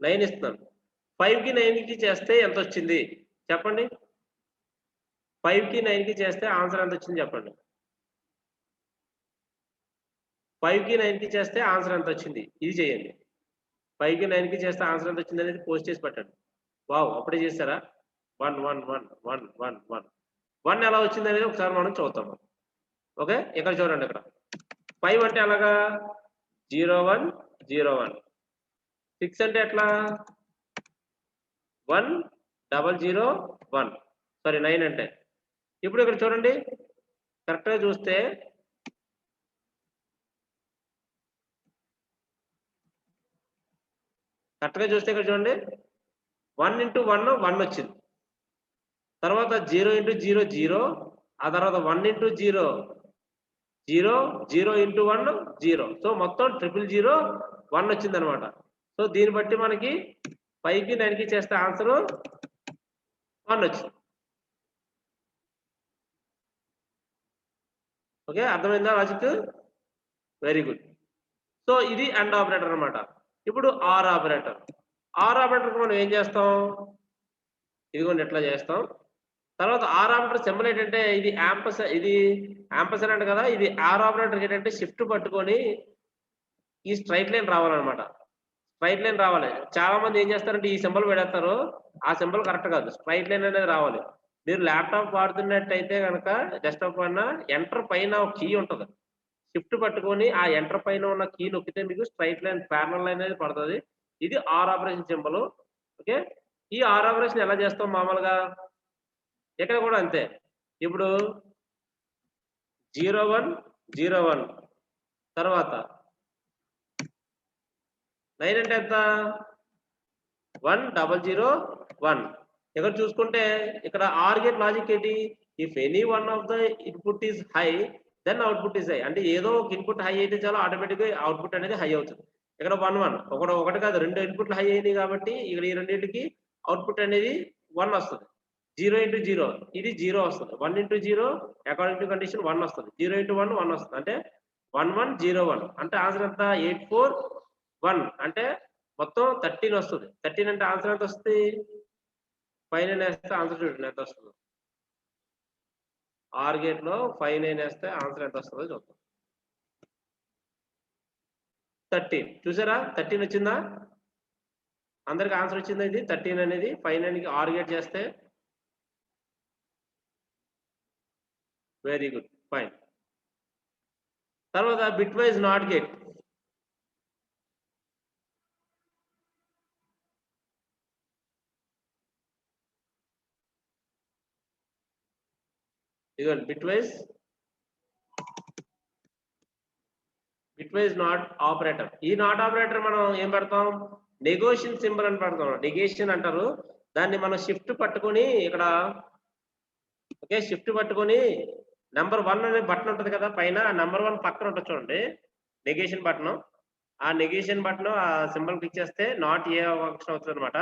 9 ఇస్తున్నాను. 5కి 9కి చేస్తే ఎంతొచ్చింది? చెప్పండి. 5కి 9కి చేస్తే ఆన్సర్ ఎంతొచ్చింది చెప్పండి. 5కి 9కి చేస్తే ఆన్సర్ ఎంతొచ్చింది? ఇది చేయండి. 5కి 9కి చేస్తే ఆన్సర్ ఎంతొచ్చిందనేది పోస్ట్ చేసి పెట్టండి. వావ్! అప్పుడే చేసారా? 1, 1, 1, 1, 1, 1. 1 ఎలా వచ్చిందనేది ఒకసారి మనం చూద్దాం. ఓకే. ఇక్కడ చూడండి ఇక్కడ. 5 అంటే ఎలాగా? 0, 1, 0, 1. 6 అంటే ఎట్లా? 1, 0, 0, 1. సారీ 9 అంటే. ఇప్పుడు ఇక్కడ చూడండి. కరెక్ట్‌గా చూస్తే ఇక్కడ చూడండి. 1 ఇంటూ 1 1 వచ్చింది. తర్వాత 0 ఇంటూ 0 0. ఆ తర్వాత 1 ఇంటూ 0 0, 0 ఇంటూ 1 0. సో మొత్తం 000 1 వచ్చిందనమాట. సో దీన్ని బట్టి మనకి 5కి 9కి చేస్తే ఆన్సర్ 1 వచ్చింది. ఓకే, అర్థమైందా లాజిక్? Very good. సో ఇది అండ్ ఆపరేటర్ అనమాట. ఇప్పుడు ఆర్ ఆపరేటర్. ఆర్ ఆపరేటర్కి మనం ఏం చేస్తాం? ఇదిగోండి ఎట్లా చేస్తాం. తర్వాత ఆర్ ఆపరేటర్ సింబల్ ఏంటంటే ఇది యాంపర్సండ్ కదా. ఇది ఆర్ ఆపరేటర్ ఏంటంటే షిఫ్ట్ పట్టుకొని ఈ స్ట్రైట్ లైన్ రావాలన్నమాట. స్ట్రైట్ లైన్ రావాలి. చాలా మంది ఏం చేస్తారంటే ఈ సింబల్ పెడతారు. ఆ సింబల్ కరెక్ట్ కాదు. స్ట్రైట్ లైన్ అనేది రావాలి. మీరు ల్యాప్టాప్ వాడుతున్నట్టయితే కనుక డెస్క్టాప్ పైన ఎంటర్ పైన ఒక కీ ఉంటది. షిఫ్ట్ పట్టుకొని ఆ ఎంటర్ పైన ఉన్న కీ నొక్కితే మీకు స్ట్రైట్ లైన్ ప్యారలల్ లైన్ అనేది పడుతుంది. ఇది ఆర్ ఆపరేషన్ సింబల్. ఓకే, ఈ ఆర్ ఆపరేషన్ ఎలా చేస్తాం మామూలుగా? ఇక్కడ కూడా అంతే. ఇప్పుడు 0, 1, 0, 1 తర్వాత 9 అంటే ఎంత? 1, 0, 0, 1. ఇక్కడ చూసుకుంటే ఇక్కడ ఆర్ గేట్ లాజిక్ ఏంటి? If any one of the input is high then output is high. అంటే ఏదో ఒక ఇన్పుట్ హై అయితే చాలా ఆటోమేటిక్ గా అవుట్పుట్ అనేది హై అవుతుంది. ఇక్కడ 1, 1 ఒకటి కాదు 2 ఇన్పుట్లు హై అయినాయి కాబట్టి ఇక్కడ ఈ రెండింటికి అవుట్పుట్ అనేది 1 వస్తుంది. 0 ఇంటూ 0 ఇది 0 వస్తుంది. 1 ఇంటూ 0 అకార్డింగ్ టు కండిషన్ 1 వస్తుంది. 0 ఇంటూ 1 1 వస్తుంది. అంటే 1, 1, 0, 1 అంటే ఆన్సర్ ఎంత? 8, 4, 1 అంటే మొత్తం 13 వస్తుంది. 13 అంటే ఆన్సర్ ఎంత వస్తుంది? 5, 9 వేస్తే ఆన్సర్ చూడండి ఎంత వస్తుందో. ఆర్ గేట్ లో 5, 9 వేస్తే ఆన్సర్ ఎంత వస్తుందో చూద్దాం. 13 చూసారా? 13 వచ్చిందా? అందరికి ఆన్సర్ వచ్చిందా? ఇది 13 అనేది 5, 9కి ఆర్ గేట్ చేస్తే. Very good, fine. తర్వాత బిట్ వైజ్ నాట్ గేట్. ఇదిగోండి బిట్ వైజ్ నాట్ ఆపరేటర్. ఈ నాట్ ఆపరేటర్ మనం ఏం పెడతాం? నెగోషియన్ సింబల్ అని పెడతాం. నెగేషన్ అంటారు దాన్ని. మనం షిఫ్ట్ పట్టుకొని ఇక్కడ ఓకే షిఫ్ట్ పట్టుకొని నెంబర్ 1 అనే బటన్ ఉంటుంది కదా పైన. నెంబర్ 1 పక్కన ఉంటుంది చూడండి నెగేషన్ బటన్. ఆ నెగేషన్ బటన్ ఆ సింబల్ క్లిక్ చేస్తే నాట్ ఏ ఆప్షన్ అవుతుంది అనమాట.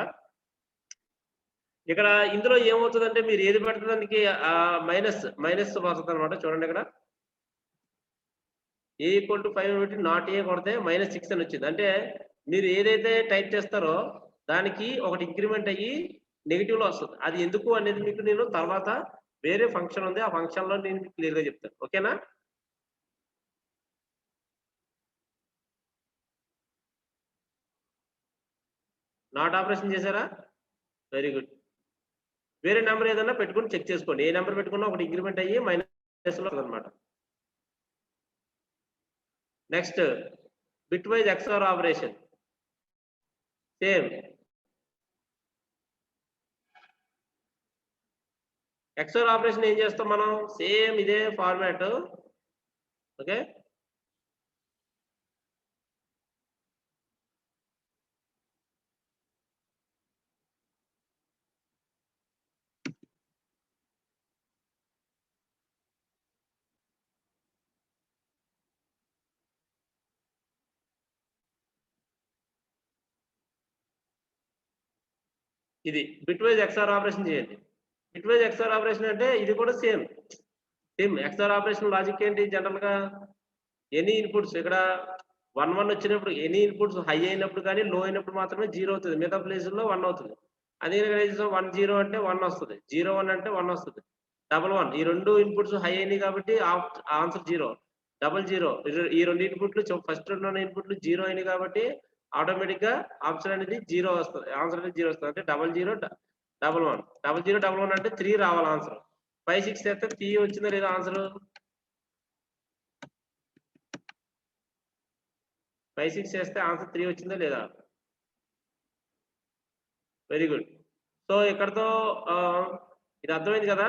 ఇక్కడ ఇందులో ఏమవుతుందంటే మీరు ఏది పెడితే దానికి మైనస్ వస్తుంది అనమాట. చూడండి ఇక్కడ ఏ ఈక్వల్ టు 5 పెట్టి నాట్ ఏ కొడితే -6 అని వచ్చింది. అంటే మీరు ఏదైతే టైప్ చేస్తారో దానికి ఒకటి ఇంక్రిమెంట్ అయ్యి నెగిటివ్ లో వస్తుంది. అది ఎందుకు అనేది మీకు నేను తర్వాత వేరే ఫంక్షన్ ఉంది, ఆ ఫంక్షన్ లో నేను మీకు క్లియర్ గా చెప్తాను. ఓకేనా? నాట్ ఆపరేషన్ చేశారా? Very good. వేరే నెంబర్ ఏదైనా పెట్టుకుని చెక్ చేసుకోండి. ఏ నెంబర్ పెట్టుకున్నా ఒకటి ఇంక్రిమెంట్ అయ్యి మైనస్ లో అనమాట. Next bit wise XOR operation. Same XOR operation ఏం చేస్తాం మనం? సేమ్ ఇదే ఫార్మాట్. ఓకే, ఇది బిట్ వైజ్ XOR ఆపరేషన్ చేయండి. బిట్వైజ్ XOR ఆపరేషన్ అంటే ఇది కూడా సేమ్ XOR ఆపరేషన్ లాజిక్ ఏంటి జనరల్ గా ఎనీ ఇన్పుట్స్ ఇక్కడ 1 1 వచ్చినప్పుడు ఎనీ ఇన్పుట్స్ హై అయినప్పుడు కానీ లో అయినప్పుడు మాత్రమే 0 అవుతుంది. మిగతా ప్లేసుల్లో 1 అవుతుంది. అదే 1 0 అంటే 1 వస్తుంది. 0 1 అంటే 1 వస్తుంది. 1 1 ఈ రెండు ఇన్పుట్స్ హై అయినాయి కాబట్టి ఆన్సర్ 0. 0 ఈ రెండు ఇన్పుట్లు ఫస్ట్ రెండు ఇన్పుట్లు 0 అయినాయి కాబట్టి ఆటోమేటిక్ గా ఆప్షన్ అనేది 0 వస్తుంది. ఆన్సర్ అనేది 0 వస్తుంది. అంటే 0 0 1 1 0 0 1 1 అంటే 3 రావాలి ఆన్సర్. 5 6 చేస్తే 3 వచ్చిందా లేదా ఆన్సర్? 5 6 చేస్తే ఆన్సర్ 3 వచ్చిందా లేదా? Very good. సో ఇక్కడతో ఇది అర్థమైంది కదా?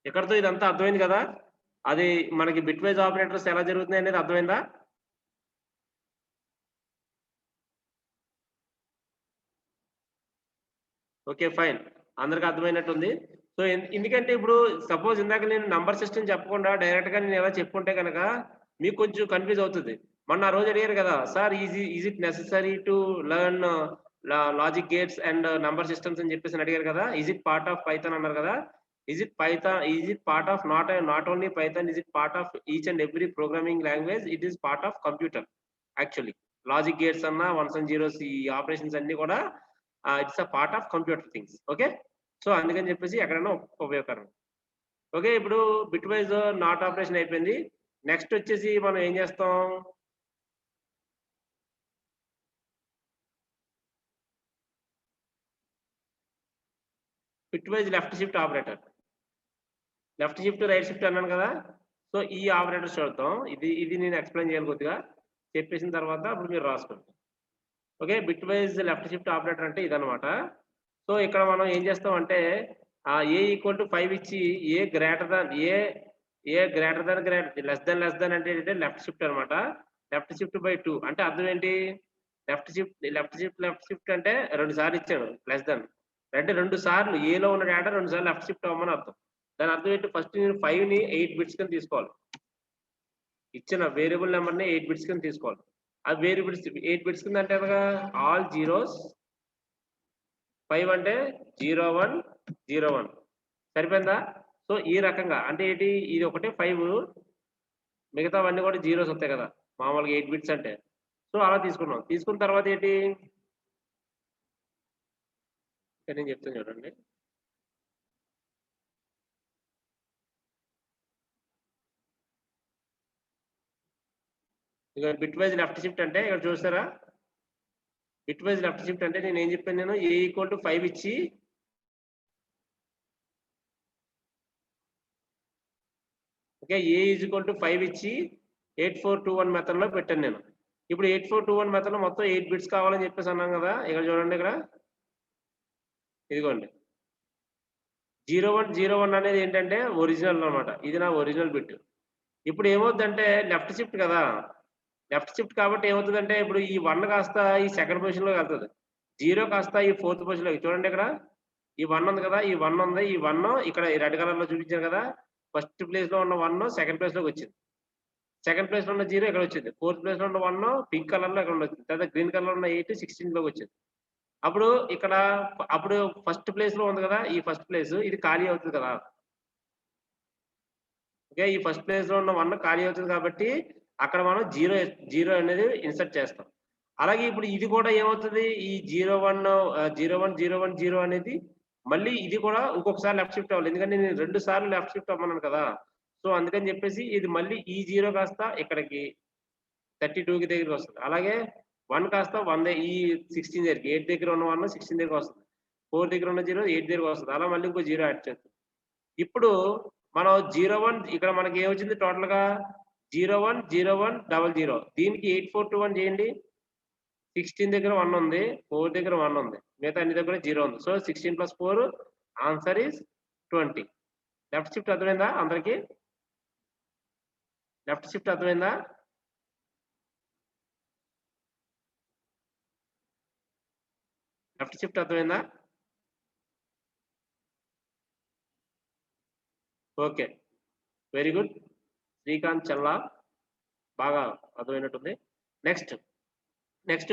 ఇక్కడతో ఇదంతా అర్థమైంది కదా? అది మనకి బిట్ వైజ్ ఆపరేటర్స్ ఎలా జరుగుతున్నాయి అనేది అర్థమైందా? ఓకే ఫైన్, అందరికి అర్థమైనట్టుంది. సో ఎందుకంటే ఇప్పుడు సపోజ్ ఇందాక నేను నంబర్ సిస్టమ్ చెప్పకుండా డైరెక్ట్ గా నేను ఎలా చెప్పుకుంటే కనుక మీకు కొంచెం కన్ఫ్యూజ్ అవుతుంది. మొన్న ఆ రోజు అడిగారు కదా sir, is it necessary to learn logic gates and number systems అని చెప్పేసి అడిగారు కదా. Is it part of Python అన్నారు కదా. Is it part of not only Python, is it part of each and every programming language. It is part of computer actually. Logic gates అన్న once and zeros ఈ operations అన్ని కూడా it's a part of computer things. Okay, so అందుకని చెప్పేసి ఎక్కడైనా ఉపయోగకరం. Okay, ఇప్పుడు bitwise not operation అయిపోయింది. నెక్స్ట్ వచ్చేసి మనం ఏం చేస్తాం? Bit wise left shift operator. Left shift right shift అన్నాను కదా. సో ఈ ఆపరేటర్స్ చూద్దాం. ఇది నేను ఎక్స్ప్లెయిన్ చేయాలి కొద్దిగా. చెప్పేసిన తర్వాత అప్పుడు మీరు రాసుకోండి. Okay, bit wise left shift operator అంటే ఇదనమాట. సో ఇక్కడ మనం ఏం చేస్తాం అంటే ఏ ఈక్వల్ టు 5 ఇచ్చి ఏ గ్రేటర్ దాన్ లెస్ దాన్ అంటే ఏంటంటే లెఫ్ట్ షిఫ్ట్ అనమాట. లెఫ్ట్ షిఫ్ట్ బై 2 అంటే అర్థం ఏంటి? లెఫ్ట్ షిఫ్ట్ అంటే 2 సార్లు ఇచ్చాడు లెస్ దాన్ అంటే 2 సార్లు ఏలో ఉన్న డేటా 2 సార్లు లెఫ్ట్ షిఫ్ట్ అవ్వమని అర్థం. దాని అర్థం ఏంటి? ఫస్ట్ నేను 5 ని 8 బిట్స్ కింద తీసుకోవాలి. ఇచ్చిన వేరియబుల్ నెంబర్ ని 8 బిట్స్ కింద తీసుకోవాలి. ఆ వేరియబుల్స్ 8 బిట్స్ కింద అంటే ఆల్ జీరోస్. 5 అంటే 0 1 0 1 సరిపోయిందా? సో ఈ రకంగా అంటే ఏంటి? ఇది ఒకటే 5, మిగతావన్నీ కూడా జీరోస్ వస్తాయి కదా మామూలుగా 8 బిట్స్ అంటే. సో అలా తీసుకున్నాం. తీసుకున్న తర్వాత ఏంటి నేను చెప్తాను చూడండి. ఇక బిట్ వైజ్ లెఫ్ట్ షిఫ్ట్ అంటే ఇక్కడ చూస్తారా? బిట్ వైజ్ లెఫ్ట్ షిఫ్ట్ అంటే నేను ఏం చెప్పాను? నేను ఏ ఈక్వల్ టు 5 ఇచ్చి okay A is equal to 5 ఇచ్చి 8421 మెథడ్ లో పెట్టాను నేను. ఇప్పుడు 8421 మెథడ్ లో మొత్తం 8 బిట్స్ కావాలని చెప్పేసి అన్నాను కదా. ఇక్కడ చూడండి, ఇక్కడ ఇదిగోండి 0101 అనేది ఏంటంటే ఒరిజినల్ అనమాట. ఇది నా ఒరిజినల్ బిట్. ఇప్పుడు ఏమవుతుందంటే లెఫ్ట్ షిఫ్ట్ కదా, లెఫ్ట్ షిఫ్ట్ కాబట్టి ఏమవుతుందంటే ఇప్పుడు ఈ 1 కాస్త ఈ సెకండ్ పొజిషన్ లోకి వెళ్తుంది. 0 కాస్త ఈ ఫోర్త్ పొజిషన్ లోకి. చూడండి ఇక్కడ ఈ 1 ఉంది కదా, ఈ 1 ఉంది. ఈ 1 ఇక్కడ రెడ్ కలర్ లో చూపించాను కదా. ఫస్ట్ ప్లేస్ లో ఉన్న 1 సెకండ్ ప్లేస్ లోకి వచ్చింది. సెకండ్ ప్లేస్ లో ఉన్న 0 ఇక్కడ వచ్చింది. ఫోర్త్ ప్లేస్ లో ఉన్న 1 పింక్ కలర్ లో ఇక్కడ వచ్చింది. తర్వాత గ్రీన్ కలర్ లో ఉన్న 8 16 లోకి వచ్చింది. అప్పుడు ఇక్కడ అప్పుడు ఫస్ట్ ప్లేస్ లో ఉంది కదా, ఈ ఫస్ట్ ప్లేస్ ఇది ఖాళీ అవుతుంది కదా. ఓకే, ఈ ఫస్ట్ ప్లేస్ లో ఉన్న 1 ఖాళీ అవుతుంది కాబట్టి అక్కడ మనం 0 అనేది ఇన్సర్ట్ చేస్తాం. అలాగే ఇప్పుడు ఇది కూడా ఏమవుతుంది? ఈ 0 1 0 1 0 1 0 అనేది మళ్ళీ ఇది కూడా ఇంకొకసారి లెఫ్ట్ షిఫ్ట్ అవ్వాలి. ఎందుకంటే నేను 2 సార్లు లెఫ్ట్ షిఫ్ట్ అవ్వమన్నాను కదా. సో అందుకని చెప్పేసి ఇది మళ్ళీ ఈ 0 కాస్త ఇక్కడికి 32కి దగ్గరికి వస్తుంది. అలాగే 1 కాస్త 1 ఈ 16 దగ్గరికి 8 దగ్గర ఉన్న 1 16 దగ్గర వస్తుంది. 4 దగ్గర ఉన్న 0 8 దగ్గర వస్తుంది. అలా మళ్ళీ ఇంకో 0 యాడ్ చేస్తుంది. ఇప్పుడు మనం 0 1 ఇక్కడ మనకి ఏమొచ్చింది టోటల్ గా 0 1 0 1 0 0. దీనికి 8421 చేయండి. 16 దగ్గర 1 ఉంది, 4 దగ్గర 1 ఉంది, మిగతా అన్ని దగ్గర 0 ఉంది. So 16 + 4 answer is 20. Left shift అర్థమైందా అందరికి? లెఫ్ట్ షిఫ్ట్ అర్థమైందా? లెఫ్ట్ షిఫ్ట్ అర్థమైందా? Okay, very good. Srikanth Challa బాగా అర్థమైనట్టుంది. Next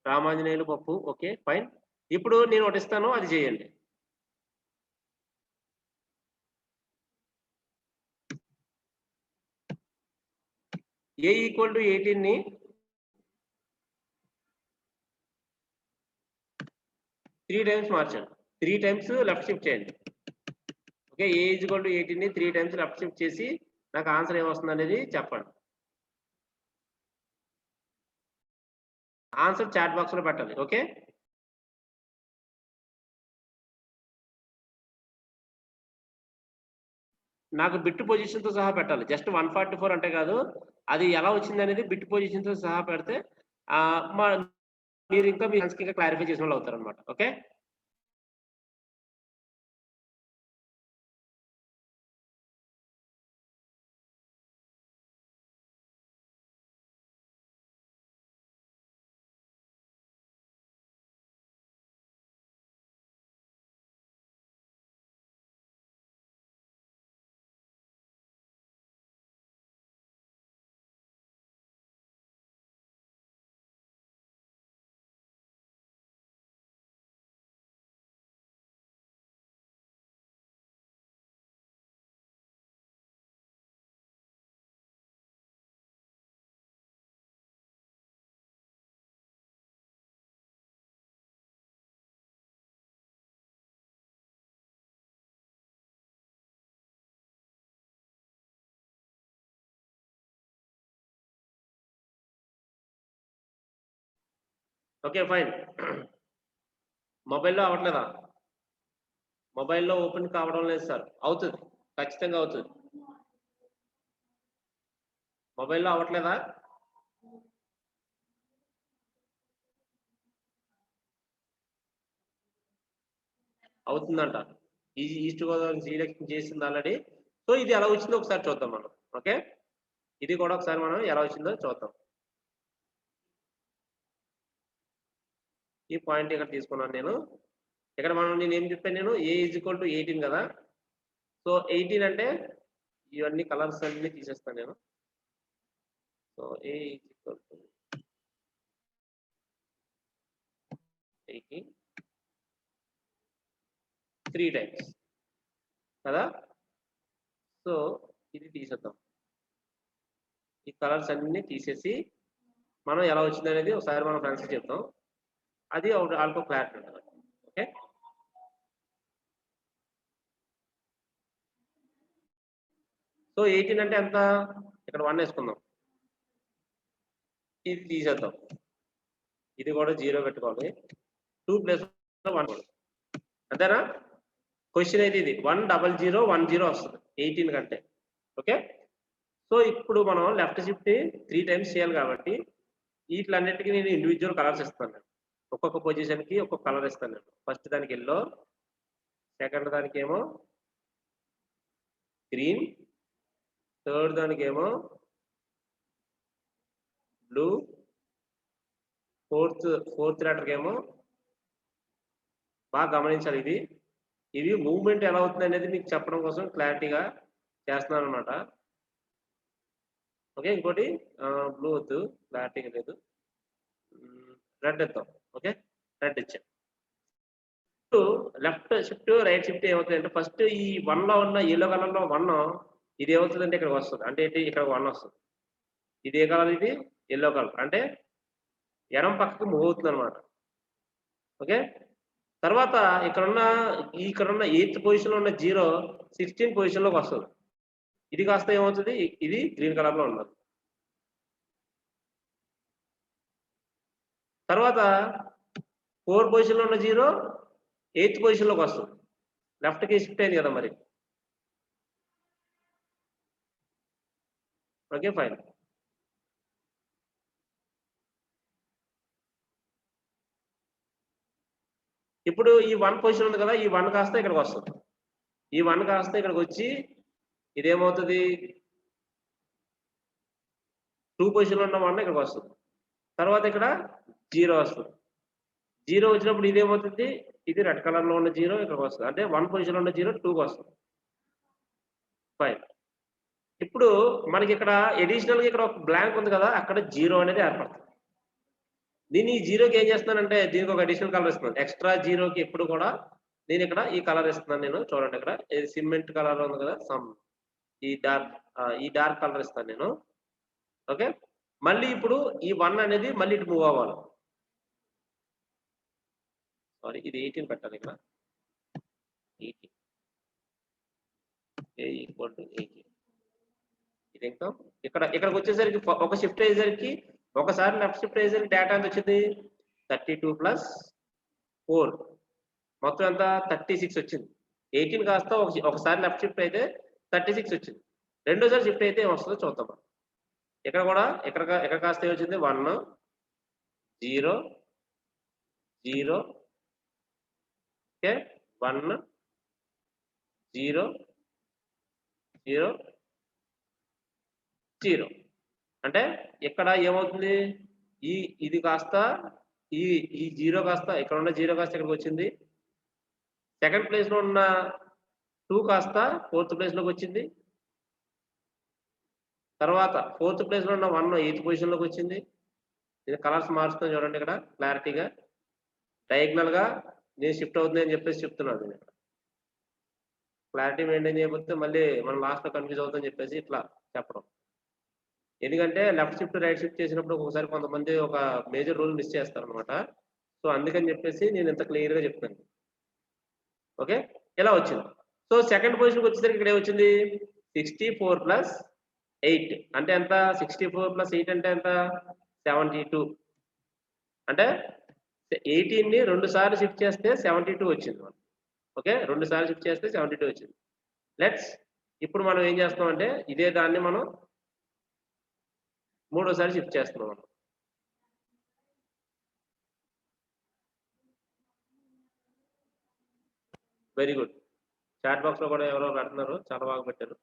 Ramanjaneyulu Pappu. Okay fine. ఇప్పుడు నేను ఒకటి ఇస్తాను, అది చేయండి. A ఈక్వల్ టు 18 ని 3 టైమ్స్ మార్చండి. 3 టైమ్స్ లెఫ్ట్ షిఫ్ట్ చేయండి. ఓకే, A ఈక్వల్ టు 18 ని 3 టైమ్స్ లెఫ్ట్ షిఫ్ట్ చేసి నాకు ఆన్సర్ ఏమొస్తుంది అనేది చెప్పండి. ఆన్సర్ చాట్ బాక్స్ లో పెట్టాలి. ఓకే, నాకు బిట్ పొజిషన్ తో సహా పెట్టాలి. జస్ట్ 144 అంటే కాదు, అది ఎలా వచ్చింది అనేది బిట్ పొజిషన్ తో సహా పెడితే మీరు ఇంకా మీ ఇంకా క్లారిఫై చేసిన వాళ్ళు అవుతారు అనమాట. Okay, okay fine. మొబైల్లో అవ్వట్లేదా? మొబైల్లో ఓపెన్ కావడం లేదు సార్. అవుతుంది, ఖచ్చితంగా అవుతుంది. మొబైల్లో అవ్వట్లేదా? అవుతుందంట. ఈస్ట్ గోదావరి శ్రీలక్ష్మి చేసింది ఆల్రెడీ. సో ఇది ఎలా వచ్చిందో ఒకసారి చూద్దాం మనం. ఓకే, ఇది కూడా ఒకసారి మనం ఎలా వచ్చిందో చూద్దాం. ఈ పాయింట్ ఇక్కడ తీసుకున్నాను నేను. ఇక్కడ నేను ఏం చెప్పాను, నేను A ఈక్వల్ టు 18 కదా. సో 18 అంటే ఇవన్నీ కలర్స్ అన్ని తీసేస్తాను నేను. So A equal to 18 3 times కదా. సో ఇది తీసేద్దాం, ఈ కలర్స్ అన్ని తీసేసి మనం ఎలా వచ్చింది అనేది ఒకసారి మనం ఫ్రెండ్స్ చెప్తాం. అది ఆల్కో క్లారిటీ ఉంటుంది. ఓకే, సో 18 అంటే ఎంత? ఇక్కడ 1 వేసుకుందాం, ఇది తీసేద్దాం, ఇది కూడా 0 పెట్టుకోవాలి. 2 ప్లస్ 1 అంతేనా? క్వశ్చన్ అయితే ఇది 10010 వస్తుంది 18 కంటే. ఓకే, సో ఇప్పుడు మనం లెఫ్ట్ షిఫ్ట్ 3 టైమ్స్ చేయాలి కాబట్టి వీటిలన్నిటికీ నేను ఇండివిజువల్ కలర్స్ ఇస్తాను. ఒక్కొక్క పొజిషన్ కి ఒక్కొక్క కలర్ ఇస్తాను నేను. ఫస్ట్ దానికి ఎల్లో, సెకండ్ దానికి ఏమో గ్రీన్, థర్డ్ దానికి ఏమో బ్లూ, ఫోర్త్ లెటర్కి ఏమో, బాగా గమనించాలి ఇవి మూవ్మెంట్ ఎలా అవుతుంది అనేది మీకు చెప్పడం కోసం క్లారిటీగా చేస్తున్నాను అనమాట. ఓకే, ఇంకోటి బ్లూ వద్దు, క్లారిటీగా లేదు, రెడ్ ఇద్దాం. ఓకే, రెడ్ ఇచ్చాం. లెఫ్ట్ షిఫ్ట్ రైట్ షిఫ్ట్ ఏమవుతుంది, ఫస్ట్ ఈ 1 లో ఉన్న ఎల్లో కలర్ లో 1 ఇది ఏమవుతుంది అంటే ఇక్కడికి వస్తుంది. అంటే ఇక్కడ 1 వస్తుంది. ఇది ఏ కలర్? ఇది ఎల్లో కలర్. అంటే ఎడం పక్కకు మూవ్ అవుతుంది అనమాట. ఓకే, తర్వాత ఇక్కడున్న 8th పొజిషన్ లో ఉన్న 0 16th పొజిషన్ లోకి వస్తుంది. ఇది కాస్త ఏమవుతుంది, ఇది గ్రీన్ కలర్ లో ఉన్నది. తర్వాత 4th పొజిషన్ లో ఉన్న 0 8th పొజిషన్ లోకి వస్తుంది. లెఫ్ట్ కి షిఫ్ట్ అయింది కదా మరి. Okay fine. ఇప్పుడు ఈ 1 పొజిషన్ ఉంది కదా, ఈ 1 కాస్త ఇక్కడికి వస్తుంది. ఈ 1 కాస్త ఇక్కడికి వచ్చి ఇదేమవుతుంది, 2 పొజిషన్ లో ఉన్న 1 ఇక్కడికి వస్తుంది. తర్వాత ఇక్కడ 0 వస్తుంది. 0 వచ్చినప్పుడు ఇదేమవుతుంది, ఇది రెడ్ కలర్ లో ఉన్న 0 ఇక్కడికి వస్తుంది. అంటే 1 పొజిషన్ లో ఉన్న 0 2కి వస్తుంది. ఫైన్. ఇప్పుడు మనకి ఇక్కడ అడిషనల్ గా ఇక్కడ ఒక బ్లాంక్ ఉంది కదా, అక్కడ 0 అనేది ఏర్పడుతుంది. దీన్ని ఈ 0కి ఏం చేస్తున్నానంటే దీనికి ఒక అడిషనల్ కలర్ ఇస్తున్నాను. ఎక్స్ట్రా 0కి ఎప్పుడు కూడా నేను ఇక్కడ ఈ కలర్ ఇస్తున్నాను నేను. చూడండి, ఇక్కడ సిమెంట్ కలర్ ఉంది కదా, ఈ డార్క్ కలర్ ఇస్తాను నేను. ఓకే, మళ్ళీ ఇప్పుడు ఈ 1 అనేది మళ్ళీ ఇటు మూవ్ అవ్వాలి. సారీ, ఇది 18 పెట్టాలి ఇక్కడ. 18 A = 18. ఇది ఇంకా ఇక్కడికి వచ్చేసరికి ఒక షిఫ్ట్ అయ్యేసరికి ఒకసారి లెఫ్ట్ షిఫ్ట్ అయ్యేసరికి డేటా ఎంత వచ్చింది? 32 + 4 మొత్తం ఎంత? 36 వచ్చింది. 18 కాస్త ఒకసారి లెఫ్ట్ షిఫ్ట్ అయితే 36 వచ్చింది. రెండోసారి షిఫ్ట్ అయితే ఏమొస్తుందో చూద్దాం. ఇక్కడ కూడా ఇక్కడ కాస్త ఏమొచ్చింది? 1 0 0 ఓకే, 1 0 0 0. అంటే ఇక్కడ ఏమవుతుంది? ఇది కాస్త ఈ 0 కాస్త ఇక్కడ ఉన్న 0 కాస్త ఇక్కడికి వచ్చింది. సెకండ్ ప్లేస్ లో ఉన్న 2 కాస్త ఫోర్త్ ప్లేస్ లోకి వచ్చింది. తర్వాత ఫోర్త్ ప్లేస్ లో ఉన్న 1 8th పొజిషన్ లోకి వచ్చింది. ఇది కలర్స్ మారుస్తుంది చూడండి ఇక్కడ క్లారిటీగా. డయాగ్నల్ గా నేను షిఫ్ట్ అవుతుంది అని చెప్పేసి చెప్తున్నాను. నేను క్లారిటీ మెయింటైన్ చేయకపోతే మళ్ళీ మనం లాస్ట్ లో కన్ఫ్యూజ్ అవుతుందని చెప్పేసి ఇట్లా చెప్పడం. ఎందుకంటే లెఫ్ట్ షిఫ్ట్ రైట్ షిఫ్ట్ చేసినప్పుడు ఒకసారి కొంతమంది ఒక మేజర్ రూల్ మిస్ చేస్తారు అనమాట. సో అందుకని చెప్పేసి నేను ఇంత క్లియర్ గా చెప్తాను. ఓకే, ఇలా వచ్చింది. సో సెకండ్ పొజిషన్కి వచ్చేసరికి ఇక్కడ ఏమొచ్చింది? 64 + 8 అంటే ఎంత? 64 + 8 అంటే ఎంత? 72. అంటే 18 ని 2 సార్లు షిఫ్ట్ చేస్తే 72 వచ్చింది. ఓకే, 2 సార్లు షిఫ్ట్ చేస్తే 72 వచ్చింది. ఇప్పుడు మనం ఏం చేస్తాం అంటే ఇదే దాన్ని మనం 3ఓసారి షిఫ్ట్ చేస్తున్నాం. Very good. చాట్ బాక్స్ లో కూడా ఎవరో పెడుతున్నారు, చాలా బాగా పెట్టారు.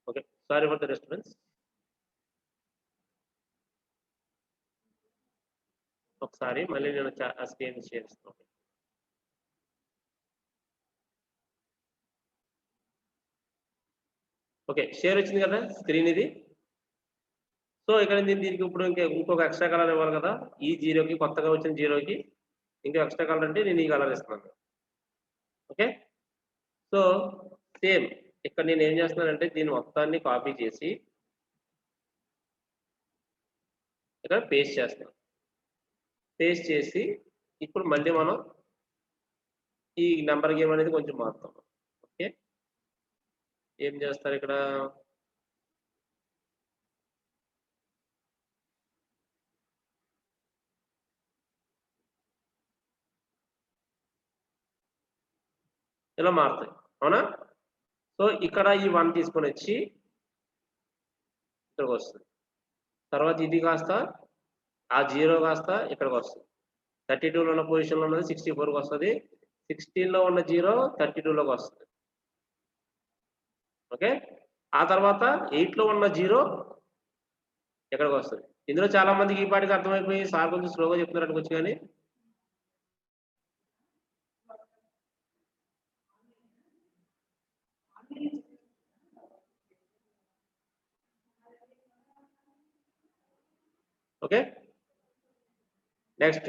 Okay, sorry for the disturbance. ఒకసారి మళ్ళీ నేను స్క్రీన్ షేర్ చేస్తాను. ఓకే, షేర్ వచ్చింది కదా స్క్రీన్ ఇది. సో ఇక్కడ దీనికి ఇప్పుడు ఇంకొక ఎక్స్ట్రా కలర్ ఇవ్వాలి కదా. ఈ 0కి కొత్తగా వచ్చిన 0కి ఇంకో ఎక్స్ట్రా కలర్ అంటే నేను ఈ కలర్ ఇస్తున్నాను. ఓకే, సో సేమ్ ఇక్కడ నేను ఏం చేస్తున్నానంటే దీన్ని మొత్తాన్ని కాపీ చేసి ఇక్కడ పేస్ట్ చేస్తాను. పేస్ట్ చేసి ఇప్పుడు మళ్ళీ మనం ఈ నెంబర్ గేమ్ అనేది కొంచెం మారుతాం. ఓకే, ఏం చేస్తారు ఇక్కడ? ఇలా మారుతాయి, అవునా? సో ఇక్కడ ఈ 1 తీసుకొని వచ్చి ఇక్కడికి వస్తుంది. తర్వాత ఇది కాస్త ఆ 0 కాస్త ఇక్కడికి వస్తుంది. 32లో ఉన్న పొజిషన్లో ఉన్నది 64కి వస్తుంది. 16లో ఉన్న 0 32లోకి వస్తుంది. ఓకే, ఆ తర్వాత 8లో ఉన్న 0 ఎక్కడికి వస్తుంది. ఇందులో చాలా మందికి ఈ పాటికి అర్థమైపోయి సార్ కొంచెం స్లోగా చెప్తున్నట్టు వచ్చి కానీ ఓకే. నెక్స్ట్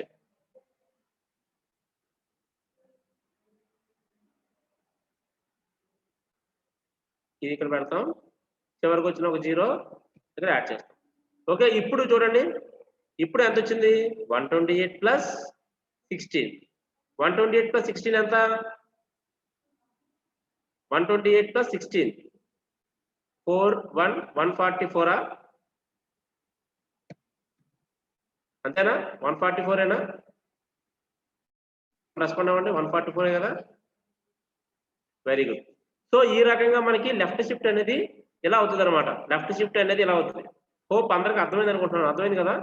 ఇది ఇక్కడ పెడతాం. చివరికి వచ్చిన ఒక 0 ఇక్కడ యాడ్ చేస్తాం. ఓకే, ఇప్పుడు చూడండి ఇప్పుడు ఎంత వచ్చింది? 128 + 16. 128 + 16 ఎంత? 128 + 16 144 అంతేనా? 144 ఏనా? రెస్పాండ్ అవ్వండి. 144 కదా. Very good. సో ఈ రకంగా మనకి లెఫ్ట్ షిఫ్ట్ అనేది ఇలా అవుతుంది అనమాట. లెఫ్ట్ షిఫ్ట్ అనేది ఇలా అవుతుంది. హోప్ అందరికి అర్థమైంది అనుకుంటున్నాను. అర్థమైంది కదా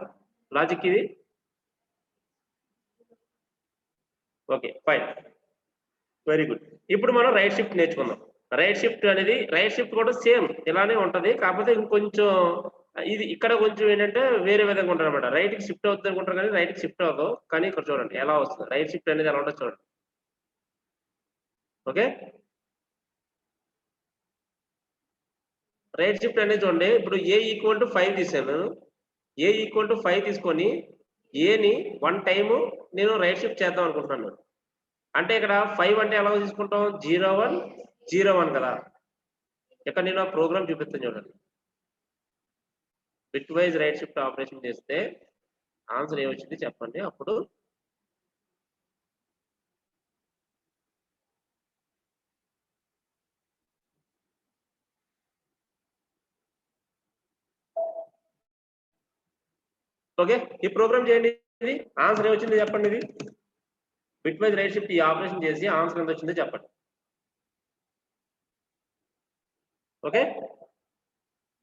లాజిక్ ఇది? Okay fine, very good. ఇప్పుడు మనం రైట్ షిఫ్ట్ నేర్చుకుందాం. రైట్ షిఫ్ట్ కూడా సేమ్ ఇలానే ఉంటది, కాకపోతే ఇంకొంచెం ఇది ఇక్కడ కొంచెం ఏంటంటే వేరే విధంగా ఉంటుంది అనమాట. రైట్ కి షిఫ్ట్ అవుతుంది అనుకుంటారు కానీ రైట్ కి షిఫ్ట్ అవ్వదు. కానీ ఇక్కడ చూడండి ఎలా వస్తుంది రైట్ షిఫ్ట్ అనేది, ఎలా ఉంటుంది చూడండి. ఓకే, రైట్ షిఫ్ట్ అనేది చూడండి. ఇప్పుడు ఏ ఈక్వల్ టు 5 తీసాను. ఏ ఈక్వల్ టు 5 తీసుకొని ఏని 1 టైము నేను రైట్ షిఫ్ట్ చేద్దాం అనుకుంటున్నాను. అంటే ఇక్కడ 5 అంటే ఎలా తీసుకుంటాం, 01 01 కదా. ఇక్కడ నేను ఆ ప్రోగ్రామ్ చూపిస్తాను చూడండి. Bitwise right shift operation చేస్తే ఆన్సర్ ఏమొచ్చింది చెప్పండి. అప్పుడు ఓకే, ఈ ప్రోగ్రామ్ చేయండి. ఇది ఆన్సర్ ఏమొచ్చింది చెప్పండి. ఇది బిట్ వైజ్ రైట్ షిఫ్ట్ ఈ ఆపరేషన్ చేసి ఆన్సర్ ఎంత వచ్చిందో చెప్పండి. ఓకే,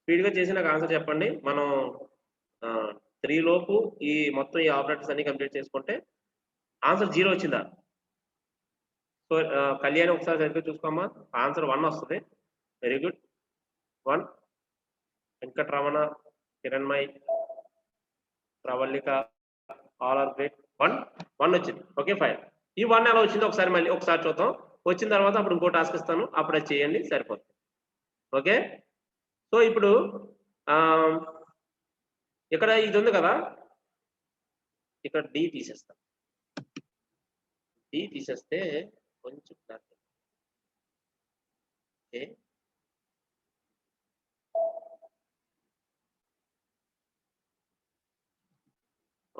స్పీడ్ గా చేసి నాకు ఆన్సర్ చెప్పండి. మనం 3 లోపు ఈ మొత్తం ఈ ఆపరేటర్స్ అన్ని కంప్లీట్ చేసుకుంటే ఆన్సర్ 0 వచ్చిందా? సో కళ్యాణ్ ఒకసారి సరిగ్గా చూసుకోమ్మా. ఆన్సర్ 1 వస్తుంది. Very good. 1. Venkataramana, Kiranmayi, Pravallika, all are great. 1 వచ్చింది. Okay fine. ఈ 1 ఎలా వచ్చిందో మళ్ళీ ఒకసారి చూద్దాం. వచ్చిన తర్వాత అప్పుడు ఇంకో టాస్క్ ఇస్తాను, అప్పుడు అది చేయండి, సరిపోతుంది. ఓకే, సో ఇప్పుడు ఇక్కడ ఇది ఉంది కదా, ఇక్కడ డి తీసేస్తాం. డి తీసేస్తే కొంచెం ఓకే,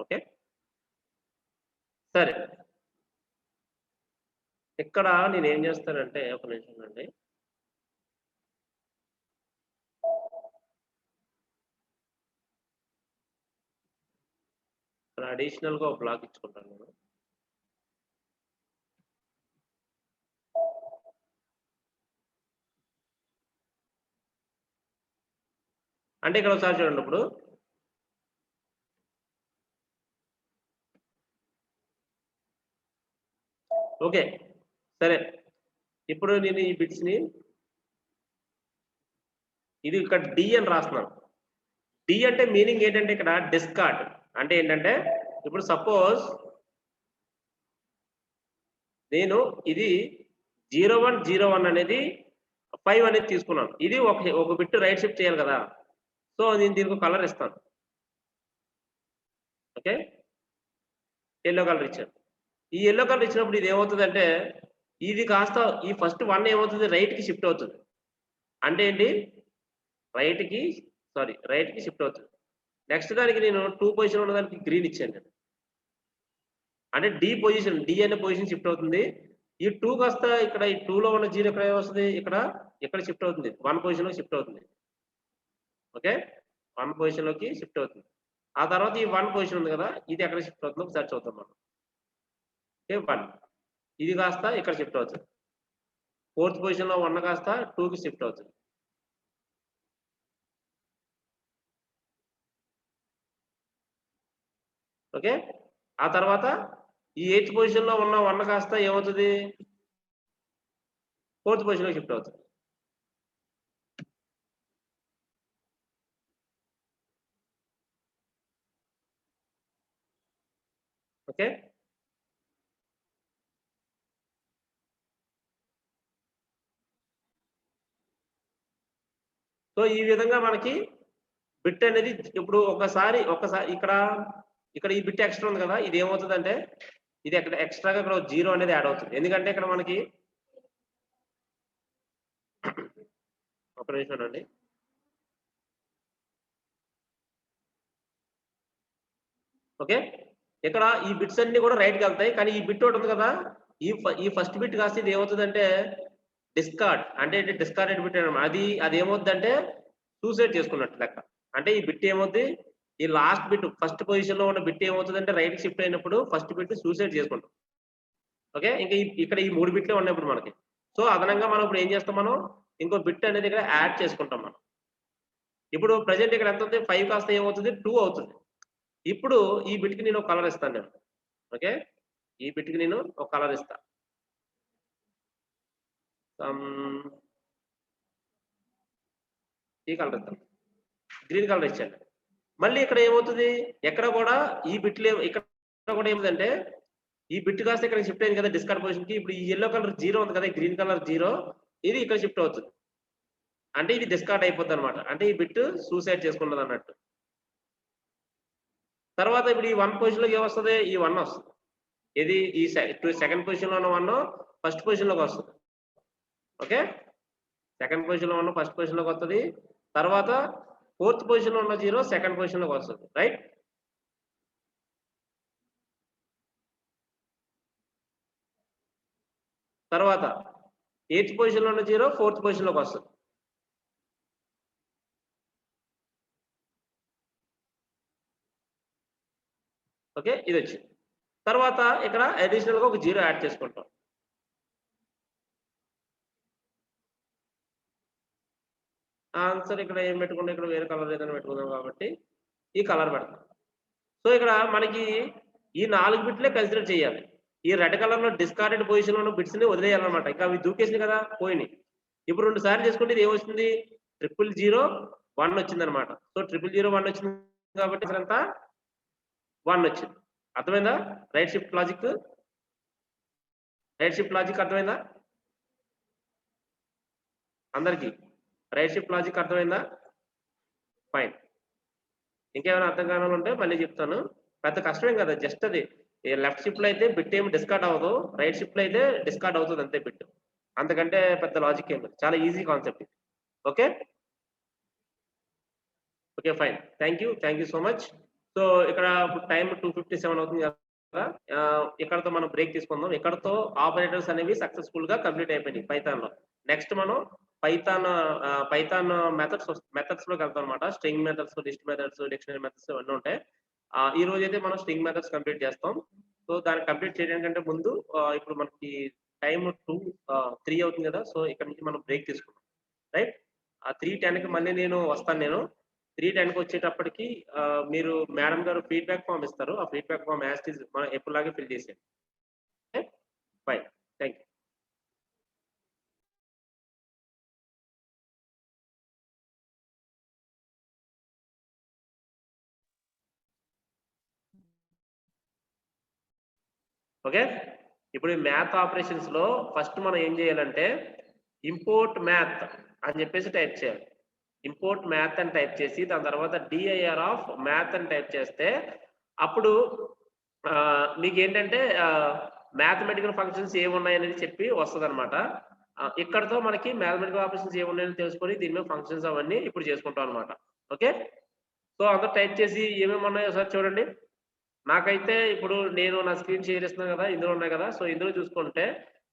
ఓకే సరే. ఇక్కడ నేను ఏం చేస్తానంటే ఒక నిమిషం అండి. ఇక్కడ అడిషనల్ గా ఒక బ్లాక్ ఇచ్చుకుంటాను నేను. అంటే ఇక్కడ ఒకసారి చూడండి. ఇప్పుడు ఓకే సరే, ఇప్పుడు నేను ఈ బిట్స్ ని ఇది ఇక్కడ డి అని రాస్తున్నాను. డి అంటే మీనింగ్ ఏంటంటే ఇక్కడ డిస్కార్డ్ అంటే ఏంటంటే, ఇప్పుడు సపోజ్ నేను ఇది 0101 అనేది 5 అనేది తీసుకున్నాను. ఇది ఒక బిట్ రైట్ షిఫ్ట్ చేయాలి కదా. సో నేను దీనికి కలర్ ఇస్తాను. ఓకే, ఎల్లో కలర్ ఇచ్చాను. ఈ ఎల్లో కలర్ ఇచ్చినప్పుడు ఇది ఏమవుతుందంటే, ఇది కాస్త ఈ ఫస్ట్ 1 ఏమవుతుంది, రైట్ కి షిఫ్ట్ అవుతుంది. అంటే ఏంటి, రైట్ కి షిఫ్ట్ అవుతుంది. నెక్స్ట్ దానికి నేను 2 పొజిషన్ ఉన్న దానికి గ్రీన్ ఇచ్చాను నేను. అంటే డి అనే పొజిషన్ షిఫ్ట్ అవుతుంది. ఈ 2 కాస్త ఇక్కడ ఈ 2 లో ఉన్న 0 ఎక్కడ వస్తుంది, ఇక్కడ షిఫ్ట్ అవుతుంది. 1 పొజిషన్ లో షిఫ్ట్ అవుతుంది. ఓకే, 1 పొజిషన్ లోకి షిఫ్ట్ అవుతుంది. ఆ తర్వాత ఈ 1 పొజిషన్ ఉంది కదా, ఇది ఎక్కడ షిఫ్ట్ అవుతుందో ఒకసారి చూద్దాం మనం. ఓకే 1 ఇది కాస్త ఇక్కడ షిఫ్ట్ అవుతుంది. 4th పొజిషన్ లో 1 కాస్త 2 కి షిఫ్ట్ అవుతుంది. ఓకే, ఆ తర్వాత ఈ 8th పొజిషన్ లో ఉన్న 1 కాస్త ఏమవుతుంది, 4th పొజిషన్ లో షిఫ్ట్ అవుతుంది. ఓకే, సో ఈ విధంగా మనకి బిట్ అనేది ఇప్పుడు ఒకసారి ఇక్కడ ఈ బిట్ ఎక్స్ట్రా ఉంది కదా, ఇది ఏమవుతుంది అంటే ఇది ఎక్స్ట్రాగా ఇక్కడ 0 అనేది యాడ్ అవుతుంది. ఎందుకంటే ఇక్కడ మనకి ఒక నిమిషం అండి. ఓకే, ఇక్కడ ఈ బిట్స్ అన్ని కూడా రైట్ కి వెళ్తాయి, కానీ ఈ బిట్ ఒకటి ఉంది కదా, ఈ ఫస్ట్ బిట్ కాస్త ఇది ఏమవుతుంది అంటే డిస్కార్డ్ అంటే డిస్కార్డెడ్ బిట్ అది ఏమవుతుంది అంటే సూసైడ్ చేసుకున్నట్టు లెక్క. అంటే ఈ బిట్ ఏమవుతుంది, ఈ లాస్ట్ బిట్ ఫస్ట్ పొజిషన్ లో ఉన్న బిట్ ఏమవుతుంది అంటే రైట్ షిఫ్ట్ అయినప్పుడు ఫస్ట్ బిట్ సూసైడ్ చేసుకుంటాం. ఓకే, ఇంకా ఇక్కడ ఈ 3 బిట్లే ఉన్నప్పుడు మనకి. సో అదనంగా మనం ఇప్పుడు ఏం చేస్తాం, మనం ఇంకో బిట్ అనేది ఇక్కడ యాడ్ చేసుకుంటాం మనం. ఇప్పుడు ప్రజెంట్ ఇక్కడ ఎంత ఉంది, 5 కాస్త ఏమవుతుంది 2 అవుతుంది. ఇప్పుడు ఈ బిట్ కి నేను కలర్ ఇస్తాను నేను. ఓకే, ఈ బిట్కి నేను ఒక కలర్ ఇస్తా. ఈ కలర్ ఇస్తాను, గ్రీన్ కలర్ ఇచ్చాను. మళ్ళీ ఇక్కడ ఏమవుతుంది, ఎక్కడ కూడా ఈ బిట్లు ఇక్కడ కూడా ఏమిటంటే ఈ బిట్ కాస్త ఇక్కడ షిఫ్ట్ అయింది కదా డిస్కార్డ్ పొజిషన్ కి. ఇప్పుడు ఈ ఎల్లో కలర్ 0 ఉంది కదా, గ్రీన్ కలర్ 0, ఇది ఇక్కడ షిఫ్ట్ అవుతుంది. అంటే ఇది డిస్కార్డ్ అయిపోద్ది అనమాట. అంటే ఈ బిట్ సూసైడ్ చేసుకున్నది అన్నట్టు. తర్వాత ఇప్పుడు ఈ 1 పొజిషన్ లోకి ఏమొస్తుంది, ఈ 1 వస్తుంది. ఇది ఈ సెకండ్ పొజిషన్ లో ఉన్న 1 ఫస్ట్ పొజిషన్ లోకి వస్తుంది. ఓకే, సెకండ్ పొజిషన్ లో ఉన్న ఫస్ట్ పొజిషన్ లోకి వస్తుంది. తర్వాత ఫోర్త్ పొజిషన్ లో ఉన్న 0 సెకండ్ పొజిషన్ లోకి వస్తుంది. రైట్, తర్వాత 8th పొజిషన్ లో ఉన్న 0 4th పొజిషన్ లోకి వస్తుంది. ఓకే, ఇది వచ్చింది. తర్వాత ఇక్కడ అడిషనల్ గా ఒక 0 యాడ్ చేసుకుంటాం. ఆన్సర్ ఇక్కడ ఏం పెట్టుకుంటే, ఇక్కడ వేరే కలర్ ఏదైనా పెట్టుకుందాం కాబట్టి ఈ కలర్ పెడతాం. సో ఇక్కడ మనకి ఈ 4 బిట్లే కన్సిడర్ చేయాలి. ఈ రెడ్ కలర్ లో డిస్కార్డెడ్ పొజిషన్ లో ఉన్న బిట్స్ ని వదిలేయాలన్నమాట. ఇంకా అవి దూకేసింది కదా, పోయినాయి. ఇప్పుడు 2 సార్లు చేసుకుంటే ఇది ఏమొస్తుంది, 00001 వచ్చింది అనమాట. సో 00001 వచ్చింది కాబట్టి అంతా 1 వచ్చింది. అర్థమైందా? Right shift logic, right shift logic అర్థమైందా అందరికి? రైట్ షిఫ్ట్ లాజిక్ అర్థమైందా? ఫైన్. ఇంకేమైనా అర్థం కావాలంటే ఉంటే మళ్ళీ చెప్తాను. పెద్ద కష్టమేం కదా, జస్ట్ అది లెఫ్ట్ షిఫ్ట్ లో అయితే బిట్ ఏమి డిస్కార్డ్ అవ్వదు, రైట్ షిఫ్ట్ లో అయితే డిస్కార్డ్ అవుతుంది అంతే బిట్. అంతకంటే పెద్ద లాజిక్ ఏమి, చాలా easy concept. Okay okay fine, thank you so much. So ఇక్కడ టైం 2:57 అవుతుంది కదా, ఇక్కడతో మనం బ్రేక్ తీసుకుందాం. ఇక్కడతో ఆపరేటర్స్ అనేవి సక్సెస్ఫుల్ గా కంప్లీట్ అయిపోయినాయి పైథాన్ లో. నెక్స్ట్ మనం పైథాన్ మెథడ్స్ లోకి వెళ్తాం అనమాట. String methods, list methods, dictionary methods ఇవన్నీ ఉంటాయి. ఈ రోజు అయితే మనం స్ట్రింగ్ మెథడ్స్ కంప్లీట్ చేస్తాం. సో దాన్ని కంప్లీట్ చేయడానికంటే ముందు ఇప్పుడు మనకి టైం 3 అవుతుంది కదా, సో ఇక్కడ నుంచి మనం బ్రేక్ తీసుకుంటాం. రైట్, 3:10కి మళ్ళీ నేను వస్తాను. 3:10కి వచ్చేటప్పటికి మీరు మేడం గారు ఫీడ్బ్యాక్ ఫామ్ ఇస్తారు. ఆ feedback form as it is మనం ఎప్పుడులాగే ఫిల్ చేసేయండి. Fine, thank you. ఓకే, ఇప్పుడు మ్యాథ్ ఆపరేషన్స్ లో ఫస్ట్ మనం ఏం చేయాలంటే ఇంపోర్ట్ మ్యాథ్ అని చెప్పేసి టైప్ చేయాలి. ఇంపోర్ట్ మ్యాథ్ అని టైప్ చేసి దాని తర్వాత డిఐఆర్ ఆఫ్ మ్యాథ్ అని టైప్ చేస్తే అప్పుడు మీకు ఏంటంటే మ్యాథమెటికల్ ఫంక్షన్స్ ఏమున్నాయనేది చెప్పి వస్తుంది అనమాట. ఇక్కడతో మనకి మ్యాథమెటికల్ ఆపరేషన్స్ ఏమున్నాయని తెలుసుకొని దీని మీద ఫంక్షన్స్ అవన్నీ ఇప్పుడు చేసుకుంటాం అనమాట. ఓకే, సో అందరూ టైప్ చేసి ఏమేమి ఉన్నాయో ఒకసారి చూడండి. నాకైతే ఇప్పుడు నేను నా స్క్రీన్ షేర్ చేస్తున్నాను కదా, ఇందులో ఉన్నాయి కదా. సో ఇందులో చూసుకుంటే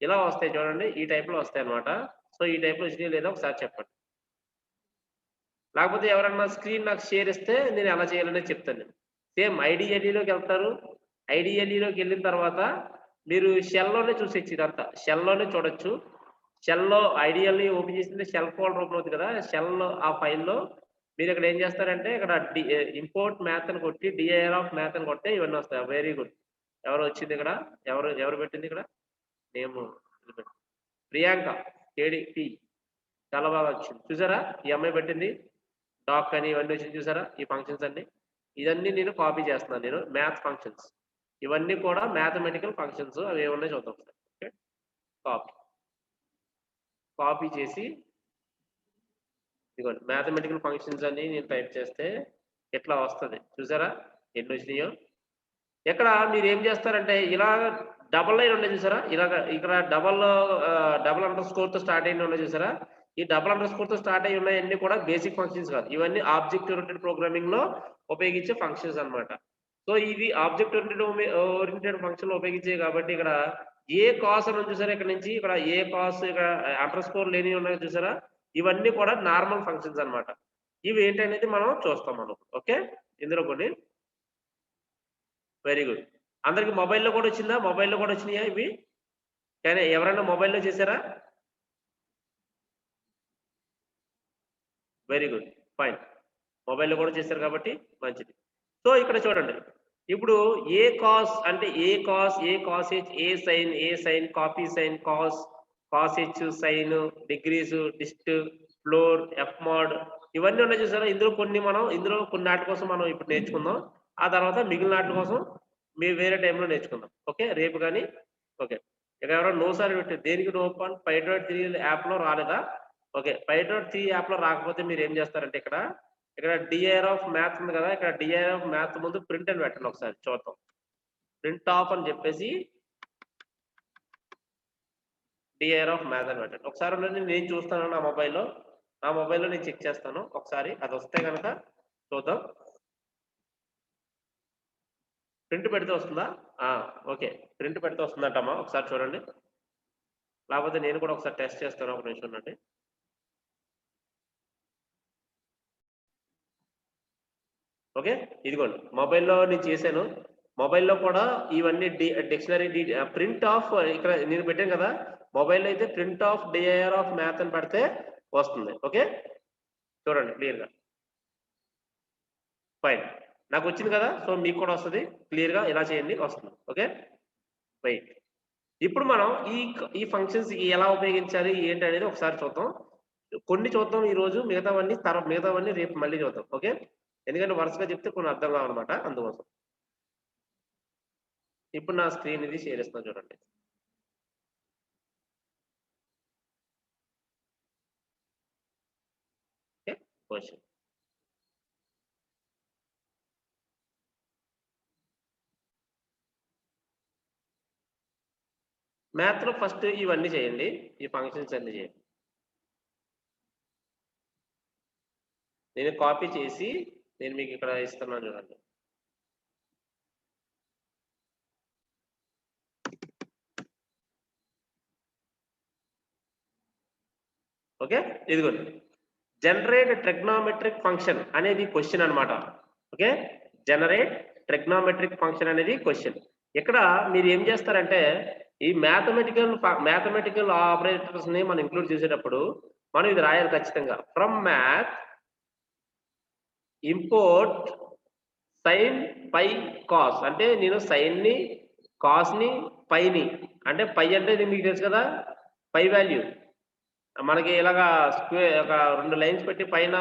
ఇలా వస్తాయి చూడండి, ఈ టైప్ లో వస్తాయి అనమాట. సో ఈ టైప్ లో వచ్చినాయి లేదా ఒకసారి చెప్పండి. లేకపోతే ఎవరన్నా స్క్రీన్ నాకు షేర్ ఇస్తే నేను ఎలా చేయాలనేది చెప్తాను. సేమ్ ఐడిఎల్ఈలోకి వెళ్తారు. ఐడిఎల్ఈలోకి వెళ్ళిన తర్వాత మీరు షెల్లోనే చూసేచ్చు, ఇదంతా షెల్లోనే చూడొచ్చు. షెల్లో ఐడిఎల్ఈ ఓపెన్ చేసింది షెల్ ఫోల్డర్ ఓపెన్ అవుతుంది కదా, షెల్ ఆ ఫైల్లో మీరు ఇక్కడ ఏం చేస్తారంటే ఇక్కడ ఇంపోర్ట్ మ్యాథ్ అని కొట్టి డిఐఆర్ ఆఫ్ మ్యాథ్ అని కొడితే ఇవన్నీ వస్తాయి. Very good. ఎవరు వచ్చింది ఇక్కడ, ఎవరు పెట్టింది ఇక్కడ నేమ్, ప్రియాంక కేడిపి, చాలా బాగా వచ్చింది. చూసారా ఈ అమ్మాయి పెట్టింది, డాక్ అని ఇవన్నీ వచ్చింది చూసారా. ఈ ఫంక్షన్స్ అన్ని ఇవన్నీ నేను కాపీ చేస్తున్నాను. నేను మ్యాథ్ ఫంక్షన్స్ ఇవన్నీ కూడా మ్యాథమెటికల్ ఫంక్షన్స్, అవి ఏమున్నాయి చూద్దాం. ఓకే, కాపీ చేసి ఇదిగోండి మ్యాథమెటికల్ ఫంక్షన్స్ అని నేను టైప్ చేస్తే ఎట్లా వస్తుంది చూసారా ఎన్ని వచ్చినాయో. ఇక్కడ మీరు ఏం చేస్తారంటే ఇలా డబల్ లైన్ ఉన్నాయి చూసారా, ఇలాగ ఇక్కడ డబల్ అండర్ స్కోర్ తో స్టార్ట్ అయిన ఉన్నాయి చూసారా. ఈ డబల్ అండర్ స్కోర్ తో స్టార్ట్ అయి ఉన్నాయన్నీ కూడా బేసిక్ ఫంక్షన్స్ కాదు, ఇవన్నీ ఆబ్జెక్ట్ ఓరియంటెడ్ ప్రోగ్రామింగ్ లో ఉపయోగించే ఫంక్షన్స్ అన్నమాట. సో ఇవి ఆబ్జెక్ట్ ఓరియంటెడ్ ఫంక్షన్ లో ఉపయోగించే కాబట్టి ఇక్కడ ఏ కాస్ అని చూసారా, ఇక్కడ నుంచి ఇక్కడ ఏ కాస్, ఇక్కడ అండర్ స్కోర్ లేని ఉన్నాయి చూసారా, ఇవన్నీ కూడా నార్మల్ ఫంక్షన్స్ అన్నమాట. ఇవి ఏంటనేది మనం చూస్తాం మనం. ఓకే, ఇందులో కొన్ని వెరీ గుడ్. అందరికి మొబైల్లో కూడా వచ్చిందా, మొబైల్లో కూడా వచ్చినాయా ఇవి? కానీ ఎవరైనా మొబైల్లో చేశారా? Very good, fine. మొబైల్లో కూడా చేశారు కాబట్టి మంచిది. సో ఇక్కడ చూడండి, ఇప్పుడు ఏ కాస్ అంటే A cos H A sine copy sign cos H sine degrees dist floor F mod ఇవన్నీ ఉన్నాయి చూసారా. ఇందులో కొన్ని నాటి కోసం మనం ఇప్పుడు నేర్చుకుందాం. ఆ తర్వాత మిగిలిన నాటి కోసం మీరు వేరే టైంలో నేర్చుకుందాం. ఓకే, రేపు కానీ. ఓకే, ఇక ఎవరో నో సార్ పెట్టి దేనికి నో పాన్ పైడ్రాయిడ్ 3 యాప్లో రాలేదా? ఓకే, పైడ్రాయిడ్ 3 యాప్లో రాకపోతే మీరు ఏం చేస్తారంటే ఇక్కడ డిఐఆర్ ఆఫ్ మ్యాథ్ ఉంది కదా, ఇక్కడ డిఐఆర్ ఆఫ్ మ్యాథ్ ముందు ప్రింట్ అని పెట్టండి. ఒకసారి చూద్దాం. ప్రింట్ ఆఫ్ అని చెప్పేసి డిఐఆర్ ఆఫ్ మ్యాథ్ అని పెట్టండి. ఒకసారి నేను చూస్తాను నా మొబైల్లో నేను చెక్ చేస్తాను. ఒకసారి అది వస్తే కనుక చూద్దాం. ప్రింట్ పెడితే వస్తుందా? ఓకే, ప్రింట్ పెడితే వస్తుందంటమ్మా. ఒకసారి చూడండి, లేకపోతే నేను కూడా ఒకసారి టెస్ట్ చేస్తాను. ఒక నిమిషం ఉండండి. ఓకే, ఇదిగోండి మొబైల్లో నేను చేశాను. మొబైల్లో కూడా ఇవన్నీ డిక్షనరీ ప్రింట్ ఆఫ్ ఇక్కడ నేను పెట్టాను కదా. మొబైల్లో అయితే print of DIR of math అని పెడితే వస్తుంది. ఓకే, చూడండి క్లియర్గా. ఫైన్, నాకు వచ్చింది కదా. సో మీకు కూడా వస్తుంది. క్లియర్గా ఇలా చేయండి, వస్తుంది. Okay, right. ఇప్పుడు మనం ఈ ఫంక్షన్స్ ఎలా ఉపయోగించాలి ఏంటి అనేది ఒకసారి చూద్దాం. కొన్ని చూద్దాం ఈ రోజు, మిగతావన్నీ రేపు మళ్ళీ చూద్దాం. ఓకే, ఎందుకంటే వరుసగా చెప్తే కొన్ని అర్థం కావాలన్నమాట, అందుకోసం. ఇప్పుడు నా స్క్రీన్ ఇది షేర్ చేస్తున్నా చూడండి. ఓకే, క్వశ్చన్ మ్యాథ్ లో ఫస్ట్ ఇవన్నీ చేయండి, ఈ ఫంక్షన్స్ అన్ని చేయండి. నేను కాపీ చేసి నేను మీకు ఇక్కడ ఇస్తున్నాను చూడండి. ఓకే, ఇదిగోండి. జనరేట్ ట్రిగ్నోమెట్రిక్ ఫంక్షన్ అనేది క్వశ్చన్ అన్నమాట. ఓకే, జనరేట్ ట్రిగ్నోమెట్రిక్ ఫంక్షన్ అనేది క్వశ్చన్. ఇక్కడ మీరు ఏం చేస్తారంటే ఈ మ్యాథమెటికల్ ఆపరేటర్స్ ని మనం ఇంక్లూడ్ చేసేటప్పుడు మనం ఇది రాయాలి ఖచ్చితంగా. From math import sine pi cos, అంటే నేను సైన్ ని కాస్ ని పైని, అంటే పై అంటే ఇది మీకు తెలుసు కదా, పై వాల్యూ మనకి ఇలాగా స్క్వేర్ ఒక 2 లైన్స్ పెట్టి పైన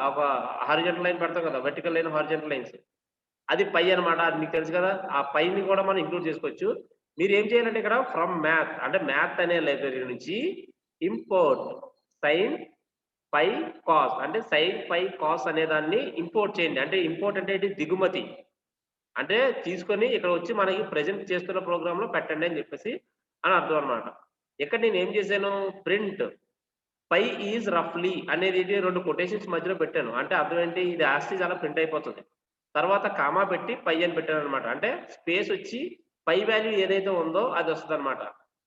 ఒక హారిజంటల్ లైన్ పెడతాం కదా, వర్టికల్ లైన్ హారిజంటల్ లైన్స్, అది పై అనమాట. అది మీకు తెలుసు కదా. ఆ పైని కూడా మనం ఇంక్లూడ్ చేసుకోవచ్చు. మీరు ఏం చేయాలంటే ఇక్కడ ఫ్రమ్ మ్యాథ్ అంటే మ్యాథ్ అనే లైబ్రరీ నుంచి ఇంపోర్ట్ సైన్ పై కాస్, అంటే సైన్ పై కాస్ అనే దాన్ని ఇంపోర్ట్ చేయండి. అంటే ఇంపోర్ట్ అంటే ఇది దిగుమతి, అంటే తీసుకొని ఇక్కడ వచ్చి మనకి ప్రెజెంట్ చేస్తున్న ప్రోగ్రామ్ లో పెట్టండి అని చెప్పేసి అని అర్థం అనమాట. ఇక్కడ నేను ఏం చేశాను, ప్రింట్ పై ఈజ్ రఫ్లీ అనేది 2 కొటేషన్స్ మధ్యలో పెట్టాను. అంటే అర్థం ఏంటి, ఇది యాస్టీజ్ అలా ప్రింట్ అయిపోతుంది. తర్వాత కామా పెట్టి పై అని పెట్టాను అనమాట. అంటే స్పేస్ వచ్చి పై వాల్యూ ఏదైతే ఉందో అది వస్తుంది అనమాట.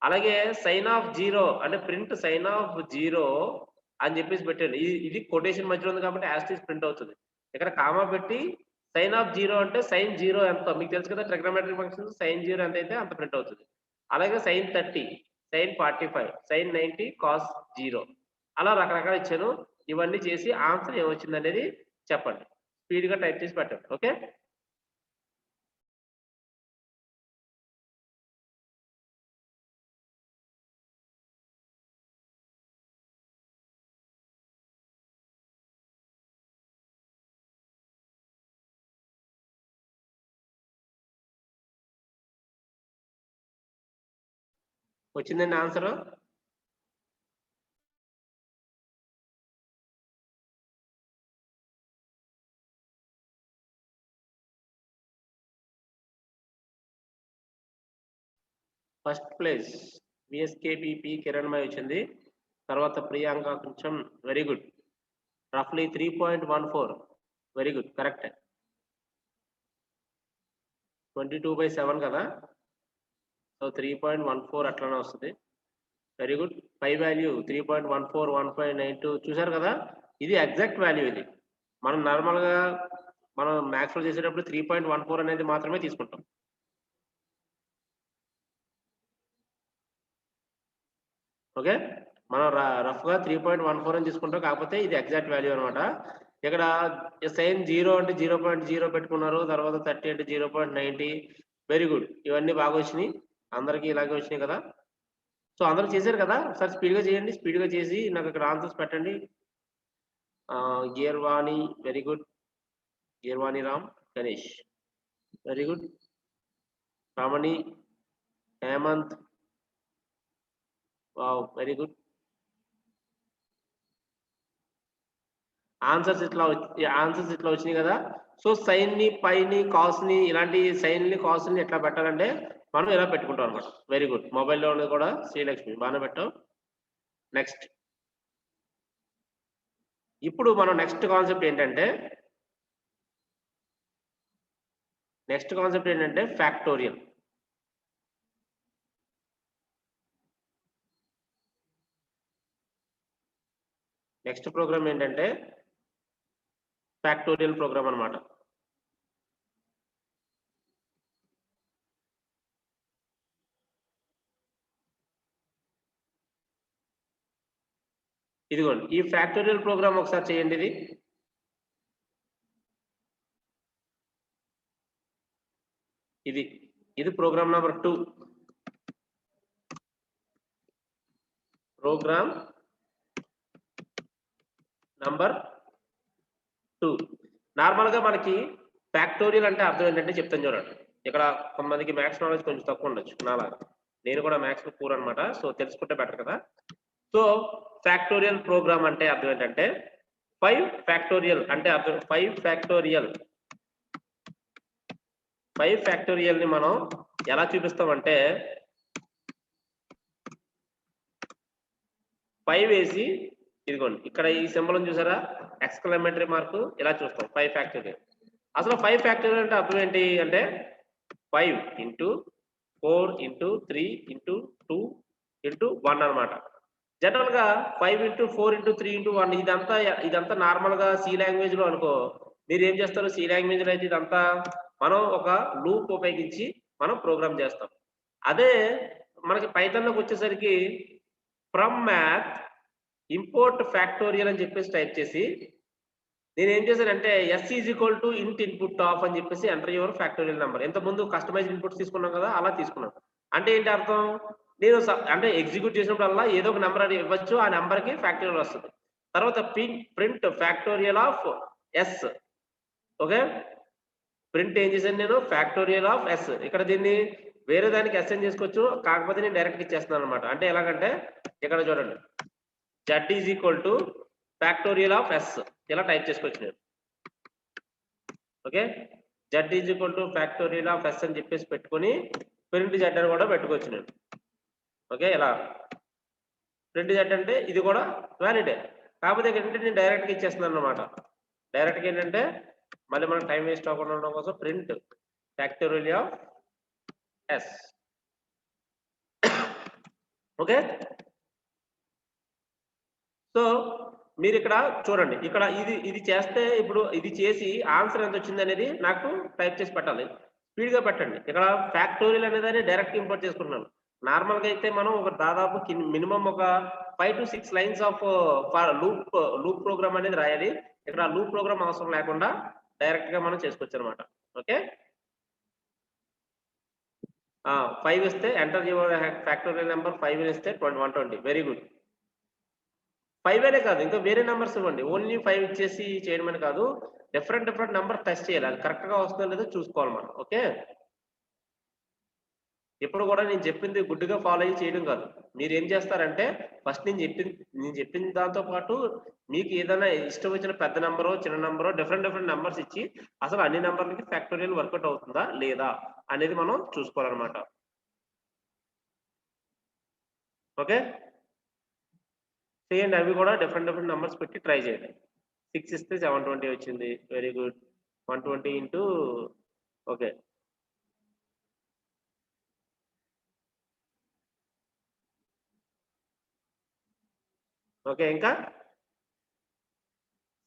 అలాగే సైన్ ఆఫ్ 0 అంటే ప్రింట్ సైన్ ఆఫ్ 0 అని చెప్పేసి పెట్టాను. ఇది కొటేషన్ మధ్యలో ఉంది కాబట్టి యాస్టీజ్ ప్రింట్ అవుతుంది. ఇక్కడ కామా పెట్టి సైన్ ఆఫ్ 0 అంటే సైన్ 0 ఎంత మీకు తెలుసు కదా, ట్రిగ్నోమెట్రిక్ ఫంక్షన్ సైన్ 0 ఎంత అయితే అంత ప్రింట్ అవుతుంది. అలాగే సైన్ 30, సైన్ 45, సైన్ 90, కాస్ 0 అలా రకరకాలు ఇచ్చాను. ఇవన్నీ చేసి ఆన్సర్ ఏమొచ్చింది అనేది చెప్పండి, స్పీడ్ గా టైప్ చేసి పెట్టండి. ఓకే, వచ్చిందండి answer. First place VSKPP Kiranmayi వచ్చింది. తర్వాత ప్రియాంక కొంచెం వెరీ గుడ్, రఫ్లీ 3.14 వెరీ గుడ్, కరెక్ట్. 22/7 కదా, సో 3.14 అట్లానే వస్తుంది. Very good. పై వాల్యూ 3.14, 1.92 చూసారు కదా, ఇది ఎగ్జాక్ట్ వాల్యూ. ఇది మనం నార్మల్ గా మనం మ్యాథ్స్ లో చేసేటప్పుడు 3.14 అనేది మాత్రమే తీసుకుంటాం. ఓకే, మనం రఫ్ గా 3.14 అని తీసుకుంటాం, కాకపోతే ఇది ఎగ్జాక్ట్ వాల్యూ అనమాట. ఇక్కడ సైన్ 0 అంటే 0.0 పెట్టుకున్నారు. తర్వాత 30 అంటే 0.90. Very good. ఇవన్నీ బాగా వచ్చినాయి. అందరికీ ఇలాగే వచ్చినాయి కదా! సో అందరూ చేశారు కదా! ఒకసారి స్పీడ్‌గా చేయండి. స్పీడ్‌గా చేసి నాకు ఇక్కడ ఆన్సర్స్ పెట్టండి. Geervani very good. Geervani Ram, Ganesh very good. Ramani, Hemanth wow very good. Answers ఇట్లా వచ్చినాయి కదా! సో సైన్‌ని, పైని, కాస్‌ని ఇలాంటి సైన్‌ని, కాస్‌ని ఎట్లా పెట్టాలంటే మనం ఇలా పెట్టుకుంటాం అన్నమాట. Very good. మొబైల్‌లో ఉన్నది కూడా శ్రీలక్ష్మి బాగానే పెట్టావు. నెక్స్ట్. ఇప్పుడు మనం నెక్స్ట్ కాన్సెప్ట్ ఏంటంటే ఫ్యాక్టోరియల్. నెక్స్ట్ ప్రోగ్రామ్ ఏంటంటే ఫ్యాక్టోరియల్ ప్రోగ్రామ్ అన్నమాట. ఇదిగోండి ఈ ఫ్యాక్టోరియల్ ప్రోగ్రామ్ ఒకసారి చేయండి. ఇది program number 2. Program number 2. Normal గా మనకి ఫ్యాక్టోరియల్ అంటే అర్థం ఏంటంటే చెప్తాను చూడండి. ఇక్కడ కొంతమందికి మ్యాథ్స్ నాలెడ్జ్ కొంచెం తక్కువ ఉండొచ్చు నాలాగా. నేను కూడా మ్యాథ్స్ పూర్ అనమాట. సో తెలుసుకుంటే బెటర్ కదా. సో ఫ్యాక్టోరియల్ ప్రోగ్రామ్ అంటే అర్థం ఏంటంటే 5 ఫ్యాక్టోరియల్ అంటే అర్థం 5 ఫ్యాక్టోరియల్ ని మనం ఎలా చూపిస్తామంటే 5 వేసి ఇదిగోండి ఇక్కడ ఈ సింబల్ చూసారా, ఎక్స్క్లమేటరీ మార్క్, ఇలా చూస్తాం 5 ఫ్యాక్టోరియల్. అసలు 5 ఫ్యాక్టోరియల్ అంటే అర్థం ఏంటి అంటే 5 ఇంటూ 4 ఇంటూ 3 ఇంటూ 2 ఇంటూ 1 అనమాట. జనరల్ గా 5 ఇంటూ 4 ఇంటూ 3 ఇంటూ 1 ఇదంతా నార్మల్ గా సి లాంగ్వేజ్ లో అనుకో, మీరు ఏం చేస్తారు, సి లాంగ్వేజ్ లో అయితే ఇదంతా మనం ఒక లూప్ ఉపయోగించి మనం ప్రోగ్రామ్ చేస్తాం. అదే మనకి పైథాన్ లోకి వచ్చేసరికి ఫ్రమ్ మ్యాథ్ ఇంపోర్ట్ ఫ్యాక్టోరియల్ అని చెప్పేసి టైప్ చేసి నేను ఏం చేశానంటే S is equal to int input of అని చెప్పేసి ఎంటర్ యువర్ ఫ్యాక్టోరియల్ నెంబర్. ఎంత ముందు కస్టమైజ్ ఇన్పుట్స్ తీసుకున్నాం కదా, అలా తీసుకున్నాను. అంటే ఏంటి అర్థం, నేను అంటే ఎగ్జిక్యూట్ చేసినప్పుడల్లా ఏదో ఒక నెంబర్ అని ఇవ్వచ్చు, ఆ నెంబర్ కి ఫ్యాక్టోరియల్ వస్తుంది. తర్వాత print factorial of S. Okay, print ఏం చేశాను నేను, ఫ్యాక్టోరియల్ ఆఫ్ ఎస్. ఇక్కడ దీన్ని వేరే దానికి అసైన్ చేసుకోవచ్చు, కాకపోతే నేను డైరెక్ట్ ఇచ్చేస్తున్నాను అనమాట. అంటే ఎలాగంటే ఇక్కడ చూడండి, z is equal to factorial of S ఇలా టైప్ చేసుకోవచ్చు నేను. Okay, z is equal to factorial of S అని చెప్పేసి పెట్టుకొని ప్రింట్ z అని కూడా పెట్టుకోవచ్చు నేను. ఓకే, ఇలా ప్రింట్ z అంటే ఇది కూడా వ్యాలిడే, కాకపోతే ఏంటంటే నేను డైరెక్ట్గా ఇచ్చేస్తున్నాను అనమాట. డైరెక్ట్గా ఏంటంటే మళ్ళీ మనం టైం వేస్ట్ అవ్వకుండా ఉండడం కోసం print factorial of S. Okay, so మీరు ఇక్కడ చూడండి, ఇక్కడ ఇది చేస్తే ఇప్పుడు ఇది చేసి ఆన్సర్ ఎంత వచ్చింది అనేది నాకు టైప్ చేసి పెట్టాలి. స్పీడ్ గా పెట్టండి. ఇక్కడ ఫ్యాక్టోరియల్ అనేది డైరెక్ట్ ఇంపోర్ట్ చేసుకుంటున్నాను. నార్మల్ గా అయితే మనం ఒక దాదాపు మినిమం ఒక 5 to 6 lines of loop program అనేది రాయాలి. ఇక్కడ లూప్ ప్రోగ్రామ్ అవసరం లేకుండా డైరెక్ట్ గా మనం చేసుకోవచ్చు అనమాట. ఓకే, 5 ఇస్తే ఎంటర్ యువర్ ఫ్యాక్టోరియల్ నెంబర్ 5 ఇస్తే 120. Very good. 5 అనే కాదు, ఇంకా వేరే నెంబర్స్ ఇవ్వండి. ఓన్లీ 5 ఇచ్చేసి చేయడం అని కాదు, డిఫరెంట్ నెంబర్ టెస్ట్ చేయాలి. అది కరెక్ట్ గా వస్తుందో లేదో చూసుకోవాలి మనం. ఓకే, ఎప్పుడు కూడా నేను చెప్పింది గుడ్డుగా ఫాలో అయ్యి చేయడం కాదు. మీరు ఏం చేస్తారంటే ఫస్ట్ నేను చెప్పిన దాంతో పాటు మీకు ఏదైనా ఇష్టం వచ్చిన పెద్ద నెంబరో చిన్న నెంబరో డిఫరెంట్ నెంబర్స్ ఇచ్చి అసలు అన్ని నెంబర్లకి ఫ్యాక్టోరియల్ వర్కౌట్ అవుతుందా లేదా అనేది మనం చూసుకోవాలన్నమాట. ఓకే, చేయండి. అవి కూడా డిఫరెంట్ నెంబర్స్ పెట్టి ట్రై చేయండి. 6 ఇస్తే 720 వచ్చింది. Very good. 120 into okay, okay, ఇంకా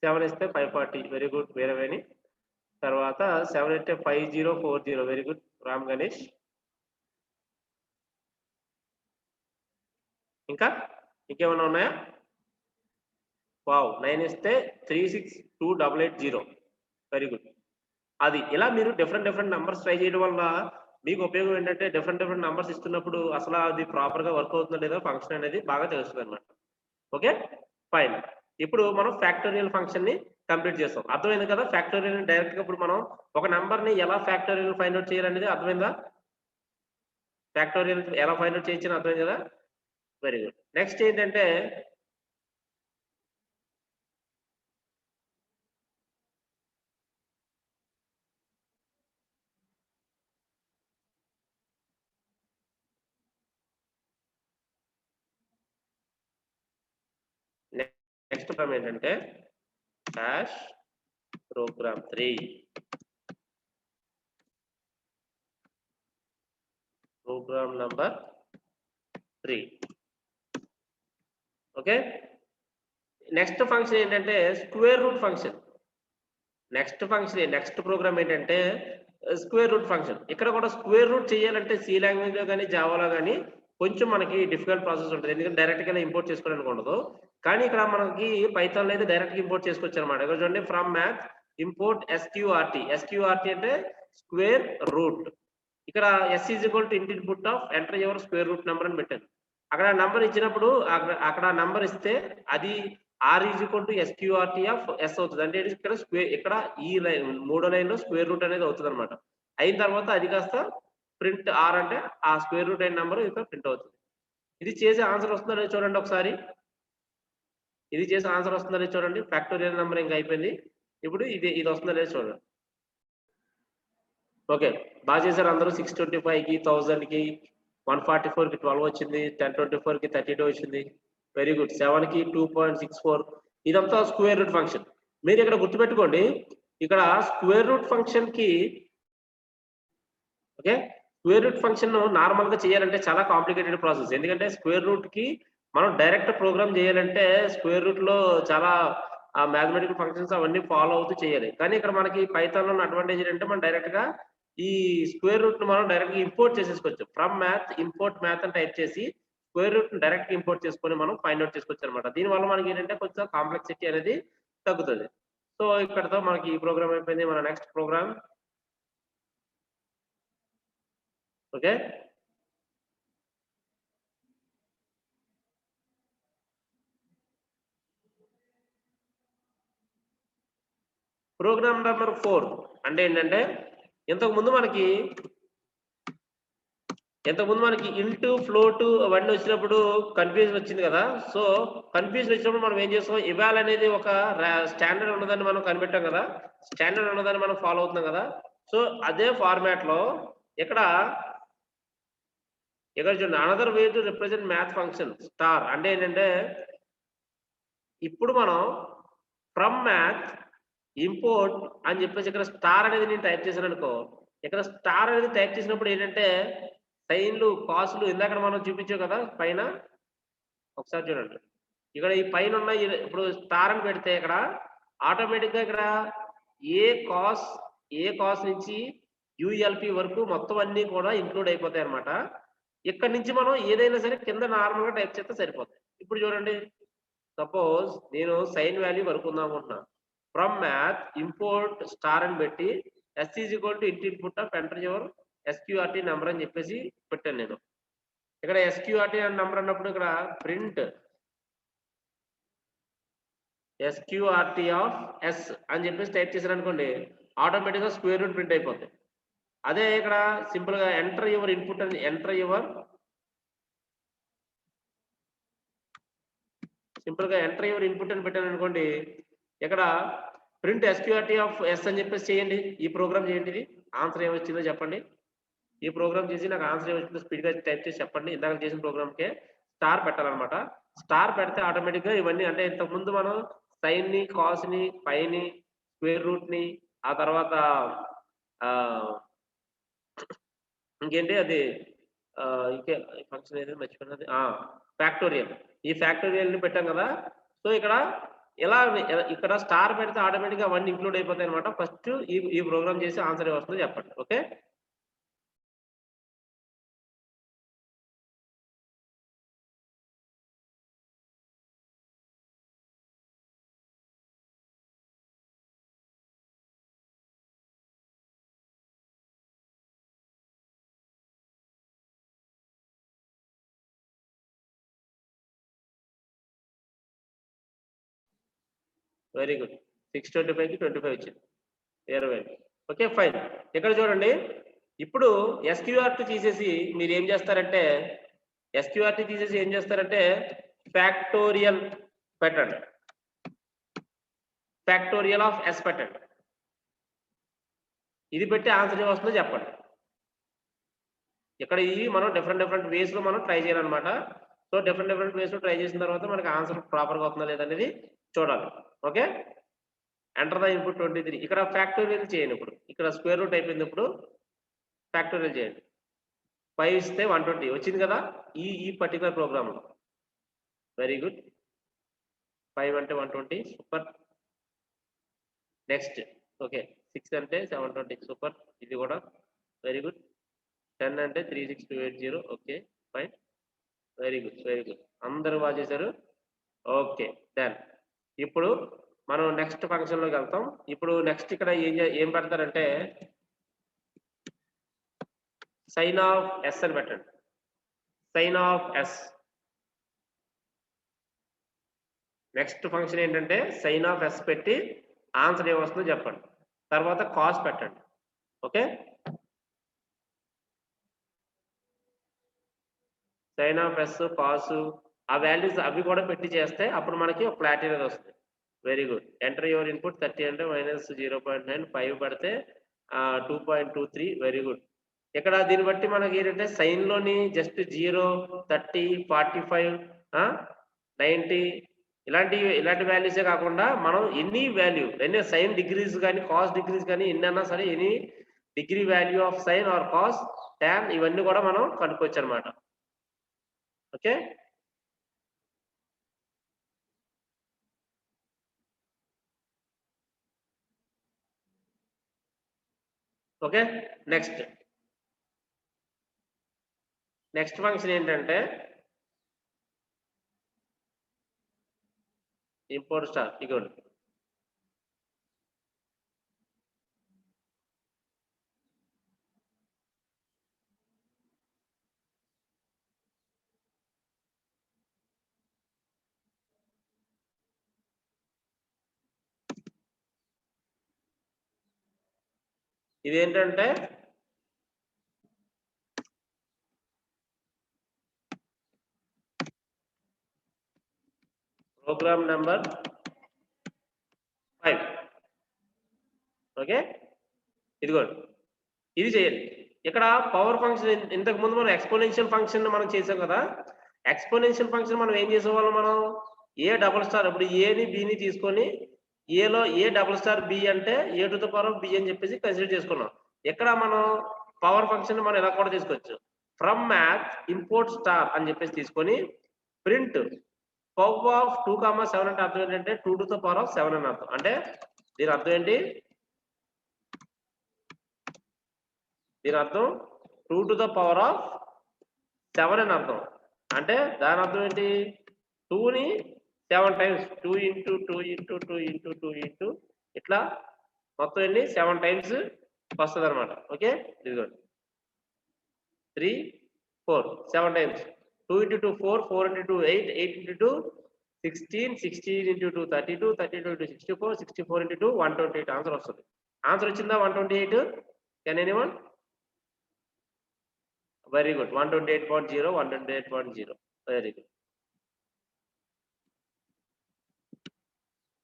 7 ఇస్తే 540. వెరీ గుడ్ వేరేవేని. తర్వాత 7 ఇస్తే 5040. Very good Ram Ganesh. ఇంకా ఇంకేమైనా ఉన్నాయా? వావ్ 9 ఇస్తే 362880. Very good. అది ఇలా మీరు డిఫరెంట్ నంబర్స్ ట్రై చేయడం వల్ల మీకు ఉపయోగం ఏంటంటే డిఫరెంట్ నంబర్స్ ఇస్తున్నప్పుడు అసలు అది ప్రాపర్ గా వర్క్ అవుతుందో లేదో ఫంక్షన్ అనేది బాగా తెలుస్తుంది అనమాట. Okay fine. ఇప్పుడు మనం ఫ్యాక్టోరియల్ ఫంక్షన్ ని కంప్లీట్ చేస్తాం. అర్థమైంది కదా? ఫ్యాక్టోరియల్ డైరెక్ట్ గా ఇప్పుడు మనం ఒక నంబర్ ని ఎలా ఫ్యాక్టోరియల్ ఫైండ్ అవుట్ చేయాలనేది అర్థమైందా? ఫ్యాక్టోరియల్ ఎలా ఫైండ్ అవుట్ చేయొచ్చని అర్థమైంది కదా? Very good. నెక్స్ట్ ఏంటంటే నెక్స్ట్ ప్రోగ్రామ్ ఏంటంటే dash program 3 program number 3. Okay next function ఏంటంటే square root function. Next program ఏంటంటే స్క్వేర్ రూట్ ఫంక్షన్. ఇక్కడ కూడా స్క్వేర్ రూట్ చేయాలంటే సి లాంగ్వేజ్ లో కానీ జావాలో కానీ కొంచెం మనకి డిఫికల్ట్ ప్రాసెస్ ఉంటుంది. ఎందుకంటే డైరెక్ట్ గా ఇంపోర్ట్ చేసుకోవడానికి ఉండదు. కానీ ఇక్కడ మనకి పైథాన్ లో అయితే డైరెక్ట్ గా ఇంపోర్ట్ చేసుకోవచ్చు అనమాట. ఇక్కడ చూడండి ఫ్రమ్ మ్యాథ్ ఇంపోర్ట్ ఎస్క్యూఆర్టీ అంటే స్క్వేర్ రూట్. ఇక్కడ S is equal to input of enter your square root number అని పెట్టాను. అక్కడ నంబర్ ఇచ్చినప్పుడు అక్కడ నంబర్ ఇస్తే అది R is equal to SQRT of S అవుతుంది. అంటే ఇక్కడ ఇక్కడ ఈ లైన్ మూడో లైన్ లో స్క్వేర్ రూట్ అనేది అవుతుంది అనమాట. అయిన తర్వాత అది కాస్త ప్రింట్ ఆర్ అంటే ఆ స్క్వేర్ రూట్ అయిన నెంబర్ ఇక్కడ ప్రింట్ అవుతుంది. ఇది చేసే ఆన్సర్ వస్తుందో చూడండి ఒకసారి. ఇది చేసే ఆన్సర్ వస్తుందో చూడండి. ఫ్యాక్టోరియల్ నెంబర్ ఇంకా అయిపోయింది. ఇప్పుడు ఇది వస్తుందో లేదు చూడండి. ఓకే బాగా చేశారు అందరూ. 625 కి 1000 కి 144 కి 12 వచ్చింది. 1024 కి 32 వచ్చింది. Very good. 7 కి 2.64. ఇదంతా స్క్వేర్ రూట్ ఫంక్షన్. మీరు ఇక్కడ గుర్తుపెట్టుకోండి, ఇక్కడ స్క్వేర్ రూట్ ఫంక్షన్ కి okay square root function normal గా చేయాలంటే చాలా కాంప్లికేటెడ్ ప్రాసెస్. ఎందుకంటే స్క్వేర్ రూట్ కి మనం డైరెక్ట్ ప్రోగ్రామ్ చేయాలంటే స్క్వేర్ రూట్ లో చాలా మ్యాథమెటికల్ ఫంక్షన్స్ అవన్నీ ఫాలో అవుతూ చేయాలి. కానీ ఇక్కడ మనకి పైథాన్ లో అడ్వాంటేజ్ ఏంటంటే మనం డైరెక్ట్ గా ఈ స్క్వేర్ రూట్ ను మనం డైరెక్ట్ గా ఇంపోర్ట్ చేసేసుకోవచ్చు. ఫ్రమ్ మ్యాథ్ ఇంపోర్ట్ మ్యాథ్ అని టైప్ చేసి స్క్వేర్ రూట్ ని డైరెక్ట్ ఇంపోర్ట్ చేసుకొని మనం ఫైండ్ అవుట్ చేసుకోవచ్చు అనమాట. దీనివల్ల మనకి ఏంటంటే కొంచెం కాంప్లెక్సిటీ అనేది తగ్గుతుంది. సో ఇక్కడతో మనకి ఈ ప్రోగ్రామ్ అయిపోయింది. మన next program okay program number 4 అంటే ఏంటంటే ఇంతకు ముందు మనకి ఇంటూ ఫ్లోట్ అవన్నీ వచ్చినప్పుడు కన్ఫ్యూజన్ వచ్చింది కదా. సో కన్ఫ్యూజన్ వచ్చినప్పుడు మనం ఏం చేస్తాం, ఇవాల్ అనేది ఒక స్టాండర్డ్ ఉన్నదాన్ని మనం కనిపెట్టాం కదా. స్టాండర్డ్ ఉన్నదాన్ని మనం ఫాలో అవుతున్నాం కదా. సో అదే ఫార్మాట్ లో ఇక్కడ చూడండి another way to represent math function star అంటే ఏంటంటే ఇప్పుడు మనం ఫ్రమ్ మ్యాథ్ ఇంపోర్ట్ అని చెప్పేసి ఇక్కడ స్టార్ అనేది నేను టైప్ చేశాను అనుకో. ఇక్కడ స్టార్ అనేది టైప్ చేసినప్పుడు ఏంటంటే సైన్లు కాసులు ఇందాక మనం చూపించాం కదా పైన. ఒకసారి చూడండి ఇక్కడ ఈ పైన ఉన్న ఇప్పుడు స్టార్ అని పెడితే ఇక్కడ ఆటోమేటిక్ గా ఇక్కడ ఏ కాస్ నుంచి యుఎల్పి వరకు మొత్తం అన్ని కూడా ఇంక్లూడ్ అయిపోతాయి అనమాట. ఇక్కడ నుంచి మనం ఏదైనా సరే కింద నార్మల్ గా టైప్ చేస్తే సరిపోతుంది. ఇప్పుడు చూడండి సపోజ్ నేను సైన్ వాల్యూ వరకు ఉందాం అనుకుంటున్నాను. ఫ్రమ్ మ్యాథ్ ఇంపోర్ట్ స్టార్ అని పెట్టి S is equal to input of enter your SQRT number అని చెప్పేసి పెట్టాను నేను. ఇక్కడ ఎస్క్యూఆర్టీ అనే నెంబర్ అన్నప్పుడు ఇక్కడ ప్రింట్ ఎస్క్యూఆర్టీ ఆఫ్ ఎస్ అని చెప్పేసి టైప్ చేశాను అనుకోండి, ఆటోమేటిక్ గా స్క్వేర్ రూట్ ప్రింట్ అయిపోతుంది. అదే ఇక్కడ సింపుల్ గా ఎంటర్ యువర్ ఇన్పుట్ అని ఇన్పుట్ అని పెట్టాను అనుకోండి, ఇక్కడ ప్రింట్ ఎస్క్యూఆర్టీ ఆఫ్ ఎస్ అని చెప్పేసి చేయండి. ఈ ప్రోగ్రామ్ చేయండి. ఇది ఆన్సర్ ఏమొచ్చిందో చెప్పండి. ఈ ప్రోగ్రామ్ చేసి నాకు ఆన్సర్ ఏమొచ్చిందో స్పీడ్ గా టైప్ చేసి చెప్పండి. ఇందాక చేసిన ప్రోగ్రామ్ కే స్టార్ పెట్టాలన్నమాట. స్టార్ పెడితే ఆటోమేటిక్ గా ఇవన్నీ అంటే ఇంతకు ముందు మనం సైన్ ని కాస్ ని పైని స్క్వేర్ రూట్ ని ఆ తర్వాత ఇంకేంటి అది ఇంకే ఫంక్షన్ ఏది మర్చిపోయినది ఫ్యాక్టోరియల్. ఈ ఫ్యాక్టోరియల్ ని పెట్టాం కదా. సో ఇక్కడ ఇక్కడ స్టార్ పెడితే ఆటోమేటిక్ గా అవన్నీ ఇంక్లూడ్ అయిపోతాయి అనమాట. ఫస్ట్ ఈ ప్రోగ్రామ్ చేసి ఆన్సర్ వస్తుందో చెప్పండి. Okay very good. 625కి 25 వచ్చింది. 20. Okay fine. ఇక్కడ చూడండి, ఇప్పుడు ఎస్క్యూఆర్టీ తీసేసి మీరు ఏం చేస్తారంటే ఫ్యాక్టోరియల్ పెట్టండి. ఫ్యాక్టోరియల్ ఆఫ్ ఎస్ పెట్టండి. ఇది పెట్టి ఆన్సర్ ఏమొస్తుందో చెప్పండి. ఇక్కడ ఇవి మనం డిఫరెంట్ వేస్ లో మనం ట్రై చేయాలన్నమాట. సో డిఫరెంట్ వేస్ లో ట్రై చేసిన తర్వాత మనకి ఆన్సర్ ప్రాపర్ గా అవుతుందా లేదనేది చూడాలి. Okay, enter the input 23. ఇక్కడ ఫ్యాక్టోరియల్ చేయండి. ఇప్పుడు ఇక్కడ స్క్వేర్ రూట్ అయిపోయింది. ఇప్పుడు ఫ్యాక్టోరియల్ చేయండి. 5 ఇస్తే 120 వచ్చింది కదా ఈ పర్టికులర్ ప్రోగ్రామ్ లో. Very good. 5 అంటే 120. సూపర్. నెక్స్ట్. ఓకే, 6 అంటే 720. సూపర్. ఇది కూడా వెరీ గుడ్. 10 అంటే 36280. Okay fine. Very good. అందరూ బాగా చేశారు. Okay done. ఇప్పుడు మనం నెక్స్ట్ ఫంక్షన్ లోకి వెళ్తాం. ఇప్పుడు నెక్స్ట్ ఇక్కడ ఏం పెడతారంటే సైన్ ఆఫ్ ఎస్ అని పెట్టండి. Sine of S. Next function ఏంటంటే సైన్ ఆఫ్ ఎస్ పెట్టి ఆన్సర్ ఏమొస్తుందో చెప్పండి. తర్వాత కాస్ పెట్టండి. Okay, sine of S, cos, ఆ వాల్యూస్ అవి కూడా పెట్టి చేస్తే అప్పుడు మనకి ఒక క్లారిటీ అనేది వస్తుంది. Very good. Enter your input 30 అంటే -0.9. 5 పడితే 2.23. Very good. ఇక్కడ దీన్ని బట్టి మనకి ఏంటంటే సైన్ లోని జస్ట్ 0, 30, 45, 90 ఇలాంటి వాల్యూసే కాకుండా మనం ఎనీ సైన్ డిగ్రీస్ కానీ కాస్ డిగ్రీస్ కానీ ఎన్నైనా సరే any degree value of sine or cos tan ఇవన్నీ కూడా మనం కనుక్కోవచ్చు అనమాట. Okay, okay. నెక్స్ట్ ఫంక్షన్ ఏంటంటే ఇంపోర్ట్ స్టార్. ఇగోండి, ఇదేంటంటే ప్రోగ్రామ్ నెంబర్ 5. ఓకే, ఇదిగోండి, ఇది చేయండి. ఇక్కడ పవర్ ఫంక్షన్ ఇంతకు ముందు మనం ఎక్స్పోనెన్షియల్ ఫంక్షన్ మనం చేసాం కదా. ఎక్స్పోనెన్షియల్ ఫంక్షన్ మనం ఏం చేసేవాళ్ళం, మనం ఏ డబుల్ స్టార్, ఇప్పుడు ఏని బిని తీసుకొని ఏలో ఏ డబుల్ స్టార్ బి అంటే A to the power of B అని చెప్పేసి కన్సిడర్ చేసుకున్నాం. ఇక్కడ మనం పవర్ ఫంక్షన్ మనం ఇలా కూడా తీసుకోవచ్చు. ఫ్రమ్ మ్యాథ్ ఇంపోర్ట్ స్టార్ అని చెప్పేసి తీసుకొని ప్రింట్ పవర్ ఆఫ్ 2, 7 అంటే అర్థం ఏంటంటే 2 టు ద పవర్ ఆఫ్ 7 అని అర్థం. అంటే దీని అర్థం ఏంటి, దీని అర్థం 2 టు ద పవర్ ఆఫ్ 7 అని అర్థం. అంటే దాని అర్థం ఏంటి, 2ని 7 times, 2 into 2 into 2 into 2 into ఇట్లా మొత్తం ఎన్ని 7 టైమ్స్ వస్తుంది అనమాట. ఓకే, ఇదిగోండి 3, 4 7 times. 2 into 2 4, 4 into 2 8, 8 into 2 16, 16 into 2 32, 32 into 64, 64 into 2 128 answer వస్తుంది. ఆన్సర్ వచ్చిందా 128? Can anyone? Very good. 128.0, 128.0. Very good,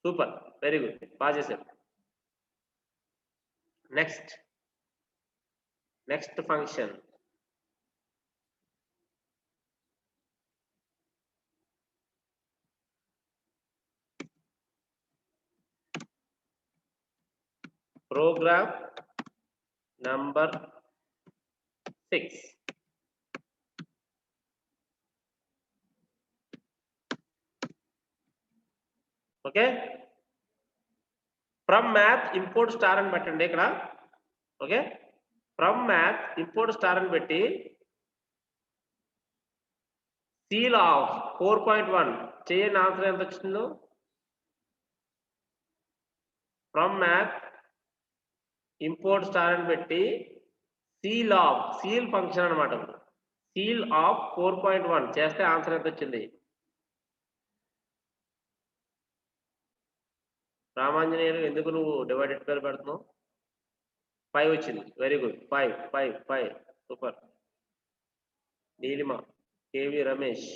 super, very good, బాగా చేశారు. Next function program number 6. Okay, from math import star అని పెట్టండి ఇక్కడ. Okay, from math import star అని పెట్టి seal of 4.1 చేయండి. ఆన్సర్ ఎంత వచ్చిందో. ఫ్రమ్ మ్యాథ్ ఇంపోర్ట్ స్టార్ అని పెట్టి సీల్ ఫంక్షన్ అనమాట. సీల్ ఆఫ్ 4.1 చేస్తే ఆన్సర్ ఎంత వచ్చింది. రామాంజనేయులు ఎందుకు నువ్వు డివైడెడ్ పేరు పెడుతున్నావు? 5 వచ్చింది, very good. 5 super. Neelima, KV Ramesh,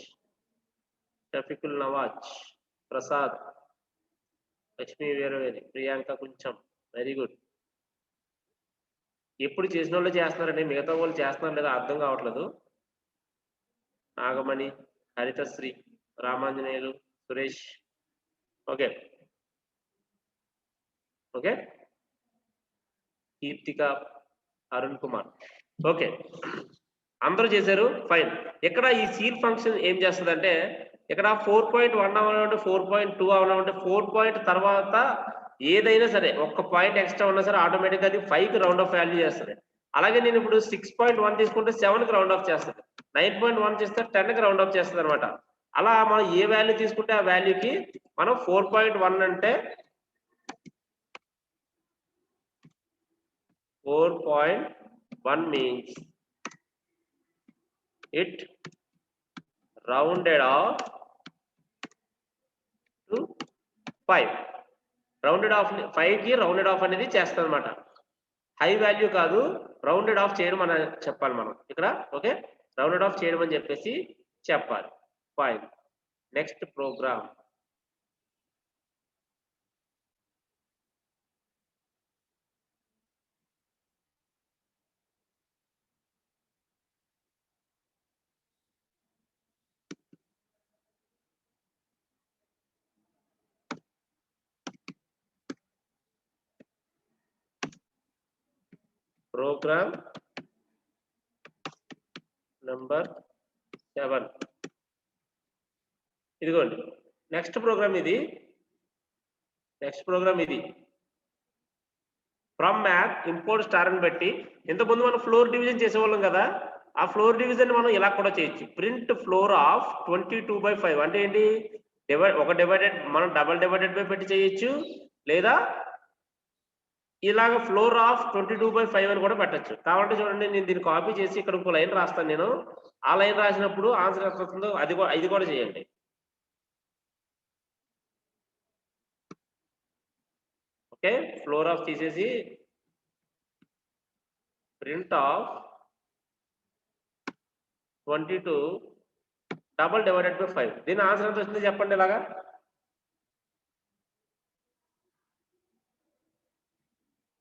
Shafiqul Nawaz, Prasad, Lakshmi Veeraveni, Priyanka కొంచెం, వెరీ గుడ్. ఎప్పుడు చేసిన వాళ్ళు చేస్తున్నారండి, మిగతా వాళ్ళు చేస్తున్నారు లేదా అర్థం కావట్లేదు. Nagamani, Harithasri, Ramanjaneyulu, Suresh. Okay okay, Keerthika, Arun Kumar. Okay, అందరూ చేశారు, ఫైన్. ఇక్కడ ఈ సీల్ ఫంక్షన్ ఏం చేస్తుంది అంటే, ఇక్కడ 4.1 అవనంటే 4.2 అవనంటే 4 పాయింట్ తర్వాత ఏదైనా సరే ఒక్క పాయింట్ ఎక్స్ట్రా ఉన్నా సరే ఆటోమేటిక్గా అది 5కి రౌండ్ ఆఫ్ వాల్యూ చేస్తుంది. అలాగే నేను ఇప్పుడు 6.1 తీసుకుంటే 7కి రౌండ్ ఆఫ్ చేస్తుంది, 9.1 చేస్తే 10కి రౌండ్ ఆఫ్ చేస్తుంది అనమాట. అలా మనం ఏ వాల్యూ తీసుకుంటే ఆ వాల్యూకి మనం 4.1 అంటే 4.1 means it rounded off to 5. Rounded of 5కి రౌండెడ్ ఆఫ్ అనేది చేస్తుంది అనమాట. హై వాల్యూ కాదు, రౌండెడ్ ఆఫ్ చేయడం అని చెప్పాలి మనం ఇక్కడ. ఓకే, రౌండెడ్ ఆఫ్ చేయడం అని చెప్పేసి చెప్పాలి. Fine. Next program. Program number 7. ఇదిగోండి నెక్స్ట్ ప్రోగ్రామ్ ఇది. ఫ్రమ్ మ్యాథ్ ఇంపోర్ట్ స్టార్ అని బట్టి, ఇంతకుముందు మనం ఫ్లోర్ డివిజన్ చేసేవాళ్ళం కదా, ఆ ఫ్లోర్ డివిజన్ మనం ఇలా కూడా చేయొచ్చు. ప్రింట్ ఫ్లోర్ ఆఫ్ 22/5 అంటే ఏంటి, ఒక డివైడెడ్ మనం డబల్ డివైడెడ్ బై పెట్టి చేయొచ్చు, లేదా ఇలాగ ఫ్లోర్ ఆఫ్ 22/5 అని కూడా పెట్టచ్చు. కాబట్టి చూడండి, నేను దీన్ని కాపీ చేసి ఇక్కడ ఇంకో లైన్ రాస్తాను. నేను ఆ లైన్ రాసినప్పుడు ఆన్సర్ ఎంత వస్తుందో ఇది కూడా చేయండి. ఓకే, ఫ్లోర్ ఆఫ్ తీసేసి print of 22 double divided by 5. దీని ఆన్సర్ ఎంత వస్తుంది చెప్పండి. ఇలాగా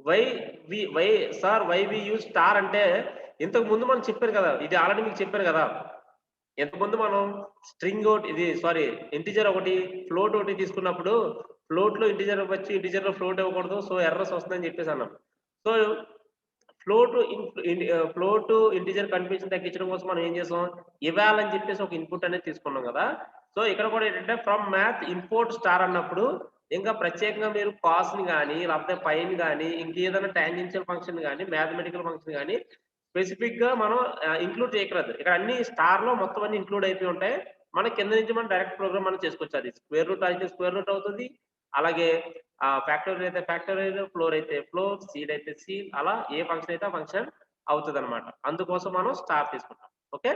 వై వి యూజ్ స్టార్ అంటే, ఇంతకు ముందు మనం చెప్పారు కదా, ఇది ఆల్రెడీ మీకు చెప్పారు కదా. ఇంతకుముందు మనం స్ట్రింగ్ ఒకటి, ఇంటిజర్ ఒకటి, ఫ్లోట్ ఒకటి తీసుకున్నప్పుడు ఫ్లోట్ లో ఇంటిజర్ ఇవ్వచ్చు, ఇంటిజర్ లో ఫ్లోట్ ఇవ్వకూడదు, సో ఎర్రర్స్ వస్తుందని చెప్పేసి అన్నాం. సో ఫ్లోట్ ఇంటిజర్ కన్ఫ్యూజన్ తగ్గించడం కోసం మనం ఏం చేసాం, ఇవాల్ అని చెప్పేసి ఒక ఇన్పుట్ అనేది తీసుకున్నాం కదా. సో ఇక్కడ కూడా ఏంటంటే ఫ్రమ్ మ్యాథ్ ఇంపోర్ట్ స్టార్ అన్నప్పుడు ఇంకా ప్రత్యేకంగా మీరు కాస్ ని కానీ, లేకపోతే పైని కానీ, ఇంకేదైనా టాంజెన్షియల్ ఫంక్షన్ కానీ, మ్యాథమెటికల్ ఫంక్షన్ కానీ స్పెసిఫిక్ గా మనం ఇంక్లూడ్ చేయకూడదు. ఇక్కడ అన్ని స్టార్ లో మొత్తం అన్ని ఇంక్లూడ్ అయిపోయి ఉంటాయి. మన కింద నుంచి మనం డైరెక్ట్ ప్రోగ్రామ్ మనం చేసుకోవచ్చు. అది స్క్వేర్ రూట్ అయితే స్క్వేర్ రూట్ అవుతుంది, అలాగే ఫ్యాక్టోరియల్ అయితే ఫ్యాక్టోరియల్, ఫ్లోర్ అయితే ఫ్లోర్, సీడ్ అయితే సీడ్, అలా ఏ ఫంక్షన్ అయితే ఆ ఫంక్షన్ అవుతుంది అనమాట. అందుకోసం మనం స్టార్ తీసుకుంటాం. ఓకే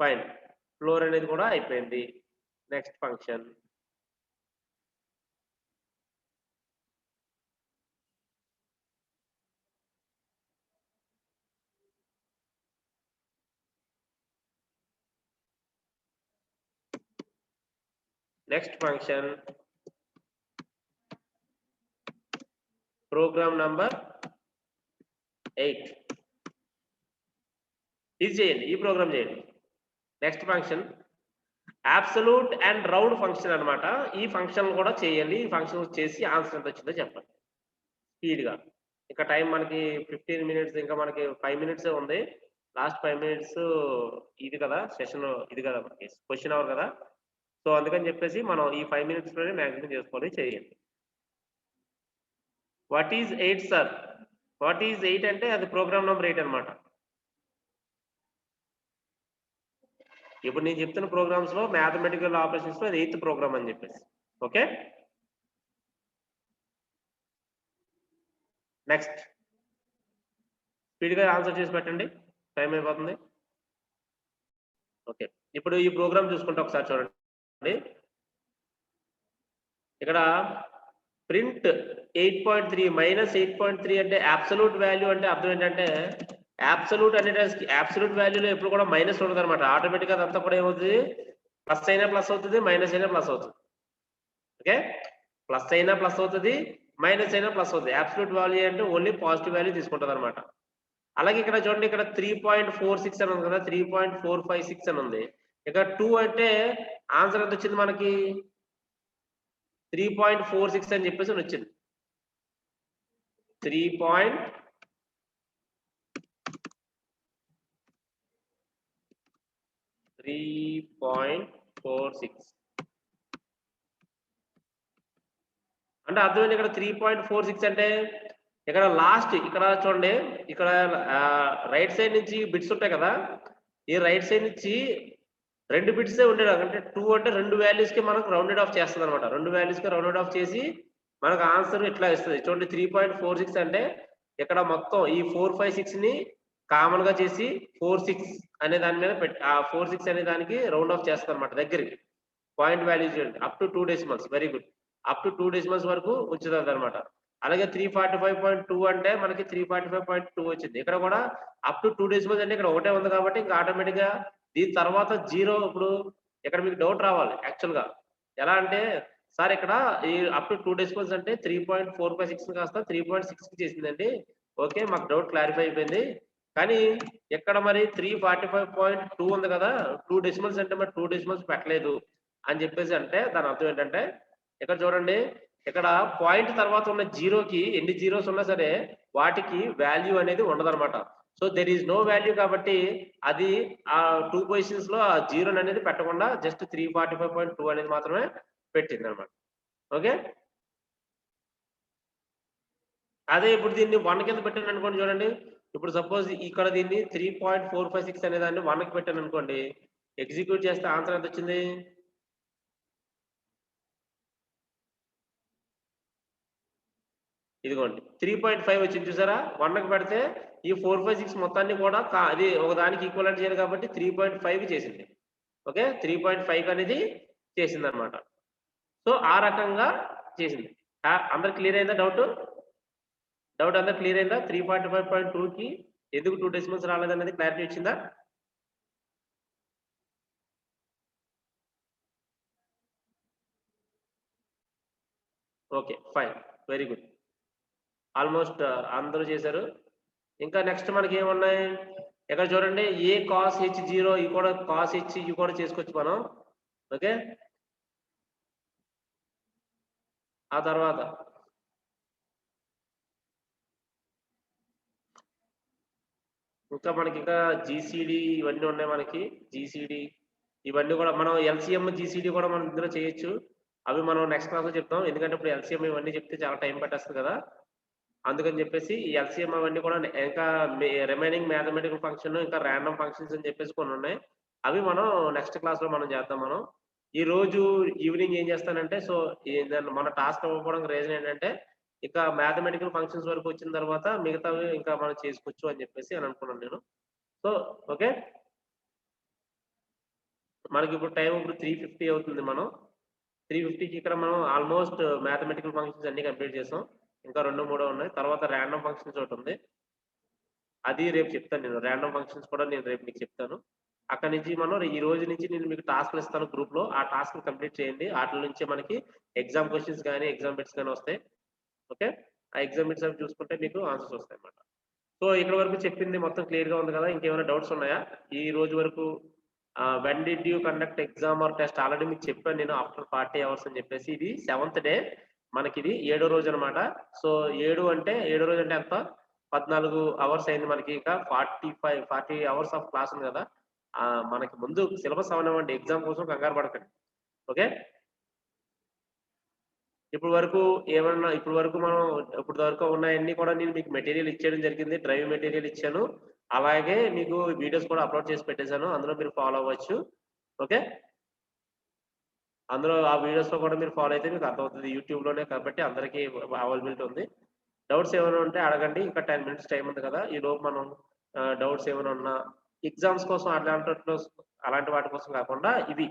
ఫైన్, ఫ్లోర్ అనేది కూడా అయిపోయింది. Next function. Next function program number 8. ఇది చేయండి, ఈ ప్రోగ్రామ్ చేయండి. Next function absolute and round function అనమాట. ఈ ఫంక్షన్ కూడా చేయండి. ఈ ఫంక్షన్ చేసి ఆన్సర్ ఎంత వచ్చిందో చెప్పండి స్పీడ్గా. ఇక టైం మనకి 15 minutes, ఇంకా మనకి 5 minutes ఉంది. లాస్ట్ 5 minutes ఇది కదా సెషన్, ఇది కదా మనకి క్వశ్చన్ అవర్ కదా. సో అందుకని చెప్పేసి మనం ఈ 5 minutes లోనే మ్యాక్సిమం చేసుకోవాలి. చేయండి. What is 8 sir? What is 8 అంటే అది ప్రోగ్రామ్ నెంబర్ 8 అనమాట. ఇప్పుడు నేను చెప్తున్న ప్రోగ్రామ్స్ లో మ్యాథమెటికల్ ఆపరేషన్స్ లో 8th ప్రోగ్రామ్ అని చెప్పేసి. ఓకే నెక్స్ట్ స్పీడ్గా ఆన్సర్ చేసి పెట్టండి, టైం అయిపోతుంది. ఓకే, ఇప్పుడు ఈ ప్రోగ్రామ్ చూసుకుంటే ఒకసారి చూడండి. ఇక్కడ ప్రింట్ 8.3 మైనస్ 8.3 అంటే అబ్సల్యూట్ వాల్యూ అంటే అర్థం ఏంటంటే అబ్సల్యూట్ అబ్సల్యూట్ వాల్యూలో ఎప్పుడు కూడా మైనస్ ఉండదు అనమాట. ఆటోమేటిక్గా అదంతా కూడా ఏమవుతుంది, ప్లస్ అయినా ప్లస్ అవుతుంది, మైనస్ అయినా ప్లస్ అవుతుంది. ఓకే, ప్లస్ అయినా ప్లస్ అవుతుంది, మైనస్ అయినా ప్లస్ అవుతుంది. అబ్సల్యూట్ వాల్యూ అంటే ఓన్లీ పాజిటివ్ వాల్యూ తీసుకుంటుంది అనమాట. అలాగే ఇక్కడ చూడండి, ఇక్కడ 3.46 అని ఉంది కదా, 3.456 అని ఉంది. ఇక్కడ 2 అంటే ఆన్సర్ ఎంత వచ్చింది మనకి, 3.46 అని చెప్పేసి వచ్చింది. 3.46 అంటే అర్థమైంది. ఇక్కడ 3.46 అంటే ఇక్కడ లాస్ట్ ఇక్కడ చూడండి, ఇక్కడ రైట్ సైడ్ నుంచి బిట్స్ ఉంటాయి కదా, ఈ రైట్ సైడ్ నుంచి 2 బిట్స్ ఉండేది. అంటే 2 అంటే 2 వాల్యూస్ కి మనకు రౌండెడ్ ఆఫ్ చేస్తుంది అనమాట. 2 వాల్యూస్ కి రౌండెడ్ ఆఫ్ చేసి మనకు ఆన్సర్ ఇట్లా ఇస్తుంది. చూడండి 3.46 అంటే ఇక్కడ మొత్తం ఈ 456 ని కామన్ గా చేసి 46 అనే దాని మీద పెట్టి ఆ 46 అనే దానికి రౌండ్ ఆఫ్ చేస్తుంది అనమాట దగ్గరికి. పాయింట్ వాల్యూ చూడండి, up to 2 decimals. Very good, up to 2 decimals వరకు ఉంచుతుంది అనమాట. అలాగే 345.2 అంటే మనకి 345.2 వచ్చింది. ఇక్కడ కూడా అప్ టు 2 డెసిమల్స్ అంటే ఇక్కడ ఒకటే ఉంది కాబట్టి ఇంకా ఆటోమేటిక్ గా దీని తర్వాత 0. ఇప్పుడు ఇక్కడ మీకు డౌట్ రావాలి యాక్చువల్ గా, ఎలా అంటే సార్ ఇక్కడ ఈ అప్ టు 2 డెసిమల్స్ అంటే 3.456 కాస్త 3.6 కి చేసిందండి. ఓకే, మాకు డౌట్ క్లారిఫై అయిపోయింది. కానీ ఇక్కడ మరి 345.2 ఉంది కదా, 2 డెసిమల్స్ అంటే మరి 2 డెసిమల్స్ పెట్టలేదు అని చెప్పేసి అంటే దాని అర్థం ఏంటంటే ఇక్కడ చూడండి, ఇక్కడ పాయింట్ తర్వాత ఉన్న జీరోకి ఎన్ని జీరోస్ ఉన్నా సరే వాటికి వాల్యూ అనేది ఉండదన్నమాట. So there is no value కాబట్టి అది ఆ 2 పొజిషన్స్ లో ఆ జీరో అనేది పెట్టకుండా జస్ట్ 345.2 అనేది మాత్రమే పెట్టింది అనమాట. ఓకే, అదే ఇప్పుడు దీన్ని 1 కింద పెట్టాను అనుకోండి. చూడండి, ఇప్పుడు సపోజ్ ఇక్కడ దీన్ని 3.456 అనే దాన్ని 1 కి పెట్టాను అనుకోండి, ఎగ్జిక్యూట్ చేస్తే ఆన్సర్ ఎంత వచ్చింది, ఇదిగోండి 3.5 వచ్చింది. చూసారా, 1 కి పెడితే ఈ 456 మొత్తాన్ని కూడా అది ఒక దానికి ఈక్వలెంట్ చేయాలి కాబట్టి 3.5 చేసింది. ఓకే, 3.5 అనేది చేసింది అనమాట. సో ఆ రకంగా చేసింది. అందరు క్లియర్ అయిందా డౌట్ అందరు క్లియర్ అయిందా? 345.2 కి ఎందుకు 2 డెసిమల్స్ రాలేదనేది క్లారిటీ వచ్చిందా? Okay, fine, very good. Almost అందరూ చేశారు. ఇంకా నెక్స్ట్ మనకి ఏమున్నాయి ఇక్కడ చూడండి, ఏ కాస్ హెచ్ 0 ఇవి కూడా కాస్ హెచ్ ఇవి కూడా చేసుకోవచ్చు మనం. ఓకే, ఆ తర్వాత ఇంకా మనకి ఇంకా జీసీడి ఇవన్నీ ఉన్నాయి మనకి. జీసీడి ఇవన్నీ కూడా మనం ఎల్సిఎం జీసీడి కూడా మనం ఇందులో చేయొచ్చు. అవి మనం నెక్స్ట్ క్లాస్ లో చెప్తాం, ఎందుకంటే ఇప్పుడు ఎల్సిఎం ఇవన్నీ చెప్తే చాలా టైం పట్టేస్తుంది కదా, అందుకని చెప్పేసి ఈ ఎల్సిఎం అవన్నీ కూడా ఇంకా రిమైనింగ్ మ్యాథమెటికల్ ఫంక్షన్ ఇంకా ర్యాండమ్ ఫంక్షన్స్ అని చెప్పేసి కొన్ని ఉన్నాయి. అవి మనం నెక్స్ట్ క్లాస్ లో మనం చేద్దాం. మనం ఈ రోజు ఈవినింగ్ ఏం చేస్తానంటే, సో మన టాస్క్ అవ్వకపోవడానికి రీజన్ ఏంటంటే ఇంకా మ్యాథమెటికల్ ఫంక్షన్స్ వరకు వచ్చిన తర్వాత మిగతావి ఇంకా మనం చేసుకోవచ్చు అని చెప్పేసి అని అనుకున్నాను నేను. సో ఓకే, మనకి ఇప్పుడు టైం ఇప్పుడు 3:50 అవుతుంది. మనం 3:50కి ఇక్కడ మనం ఆల్మోస్ట్ మ్యాథమెటికల్ ఫంక్షన్స్ అన్ని కంప్లీట్ చేసాం. ఇంకా 2-3 ఉన్నాయి. తర్వాత ర్యాండమ్ ఫంక్షన్స్ ఒకటి ఉంది, అది రేపు చెప్తాను. నేను ర్యాండమ్ ఫంక్షన్స్ కూడా నేను రేపు మీకు చెప్తాను. అక్కడ నుంచి మనం ఈ రోజు నుంచి నేను మీకు టాస్క్లు ఇస్తాను గ్రూప్ లో, ఆ టాస్క్ కంప్లీట్ చేయండి. వాటి నుంచి మనకి ఎగ్జామ్ క్వశ్చన్స్ కానీ ఎగ్జామ్ బిట్స్ కానీ వస్తాయి. ఓకే, ఆ ఎగ్జామ్ బిట్స్ అవి చూసుకుంటే మీకు ఆన్సర్స్ వస్తాయి అన్నమాట. సో ఇక్కడ వరకు చెప్పింది మొత్తం క్లియర్ గా ఉంది కదా, ఇంకేమైనా డౌట్స్ ఉన్నాయా ఈ రోజు వరకు? When did you conduct exam or test already మీకు చెప్పాను నేను, ఆఫ్టర్ 40 అవర్స్ అని చెప్పేసి. ఇది 7th డే మనకి, ఇది 7వ రోజు అనమాట. సో 7 అంటే 7వ రోజు అంటే ఎంత, 14 అవర్స్ అయింది మనకి. ఇంకా 40 అవర్స్ ఆఫ్ క్లాస్ ఉంది కదా. మనకి ముందు సిలబస్ అవనివ్వండి, ఎగ్జామ్ కోసం కంగారు పడకండి. ఓకే, ఇప్పుడు వరకు ఏమన్నా ఇప్పుడు వరకు మనం ఇప్పుడు వరకు ఉన్నాయన్నీ కూడా నేను మీకు మెటీరియల్ ఇచ్చేయడం జరిగింది. డ్రైవ్ మెటీరియల్ ఇచ్చాను, అలాగే మీకు వీడియోస్ కూడా అప్లోడ్ చేసి పెట్టేశాను, అందులో మీరు ఫాలో అవ్వచ్చు. ఓకే, అందులో ఆ వీడియోస్ లో కూడా మీరు ఫాలో అయితే మీకు అర్థమవుతుంది. యూట్యూబ్ లోనే కాబట్టి అందరికీ అవైలబిలిటీ ఉంది. డౌట్స్ ఏమైనా ఉంటే అడగండి. ఇంకా 10 minutes టైం ఉంది కదా, ఈ లోపు మనం డౌట్స్ ఏమైనా ఉన్నా ఎగ్జామ్స్ కోసం అలాంటి వాటి కోసం కాకుండా ఇవి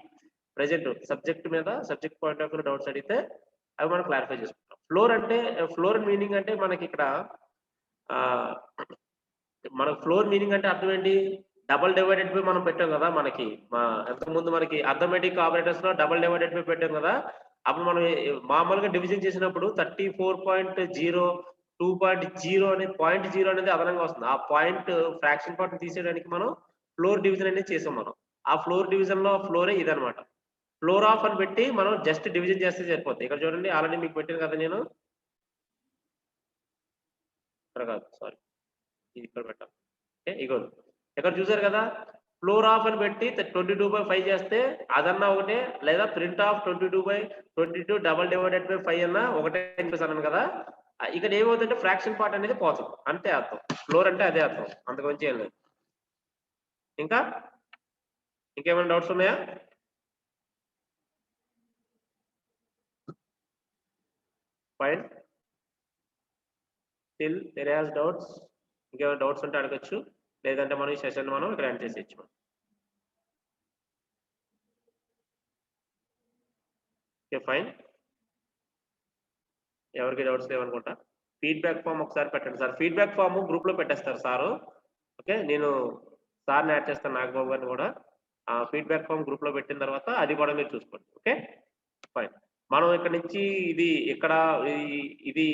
ప్రెజెంట్ సబ్జెక్ట్ మీద subject point of view doubts అడిగితే అవి మనం క్లారిఫై చేసుకుంటాం. ఫ్లోర్ మీనింగ్ అంటే మనకి ఇక్కడ మనకు ఫ్లోర్ మీనింగ్ అంటే అర్థం ఏంటి? డబుల్ డివైడెడ్ బై మనం పెట్టాం కదా మనకి ఇంతకుముందు మనకి అర్థమెటిక్ ఆపరేటర్స్ లో డబుల్ డివైడెడ్ బై పెట్టాం కదా. అప్పుడు మనం మామూలుగా డివిజన్ చేసినప్పుడు 34.0 2.0 అనే 0.0 అనేది అదనంగా వస్తుంది. ఆ పాయింట్ ఫ్రాక్షన్ పార్ట్ తీసేయడానికి మనం ఫ్లోర్ డివిజన్ అనేది చేసాం మనం. ఆ ఫ్లోర్ డివిజన్ లో ఫ్లోరే ఇదనమాట. ఫ్లోర్ ఆఫ్ అని పెట్టి మనం జస్ట్ డివిజన్ చేస్తే సరిపోతుంది. ఇక్కడ చూడండి ఆల్రెడీ మీకు పెట్టాను కదా నేను. ఇక్కడ కాదు సారీ, ఇది ఇక్కడ పెట్టాలి. ఓకే ఇగో ఇక్కడ చూసారు కదా, ఫ్లోర్ ఆఫ్ అని పెట్టి 22/5 చేస్తే అదన్నా ఒకటే, లేదా print of 22/22 double divided by 5 అన్నా ఒకటే అనిపిస్తాను కదా. ఇక్కడ ఏమవుతుందంటే ఫ్రాక్షన్ పార్ట్ అనేది పోతుంది, అంతే అర్థం. ఫ్లోర్ అంటే అదే అర్థం, అంతకు మించి ఏం లేదు. ఇంకా ఇంకేమైనా డౌట్స్ ఉన్నాయా? Fine, still there has doubts. ఇంకేమైనా డౌట్స్ ఉంటే అడగచ్చు, లేదంటే మనం ఈ సెషన్ మనం ఇక్కడ ఎండ్ చేసేయచ్చు. ఓకే ఫైన్, ఎవరికి డౌట్స్ లేవనుకుంటా. ఫీడ్బ్యాక్ ఫామ్ ఒకసారి పెట్టండి సార్. ఫీడ్బ్యాక్ ఫామ్ గ్రూప్ లో పెట్టేస్తారు సారు. ఓకే నేను సార్ని యాడ్ చేస్తాను, నాగబాబు గారిని కూడా. ఫీడ్బ్యాక్ ఫామ్ గ్రూప్ లో పెట్టిన తర్వాత అది కూడా మీరు చూసుకోండి. ఓకే ఫైన్, మనం ఇక్కడ నుంచి ఇది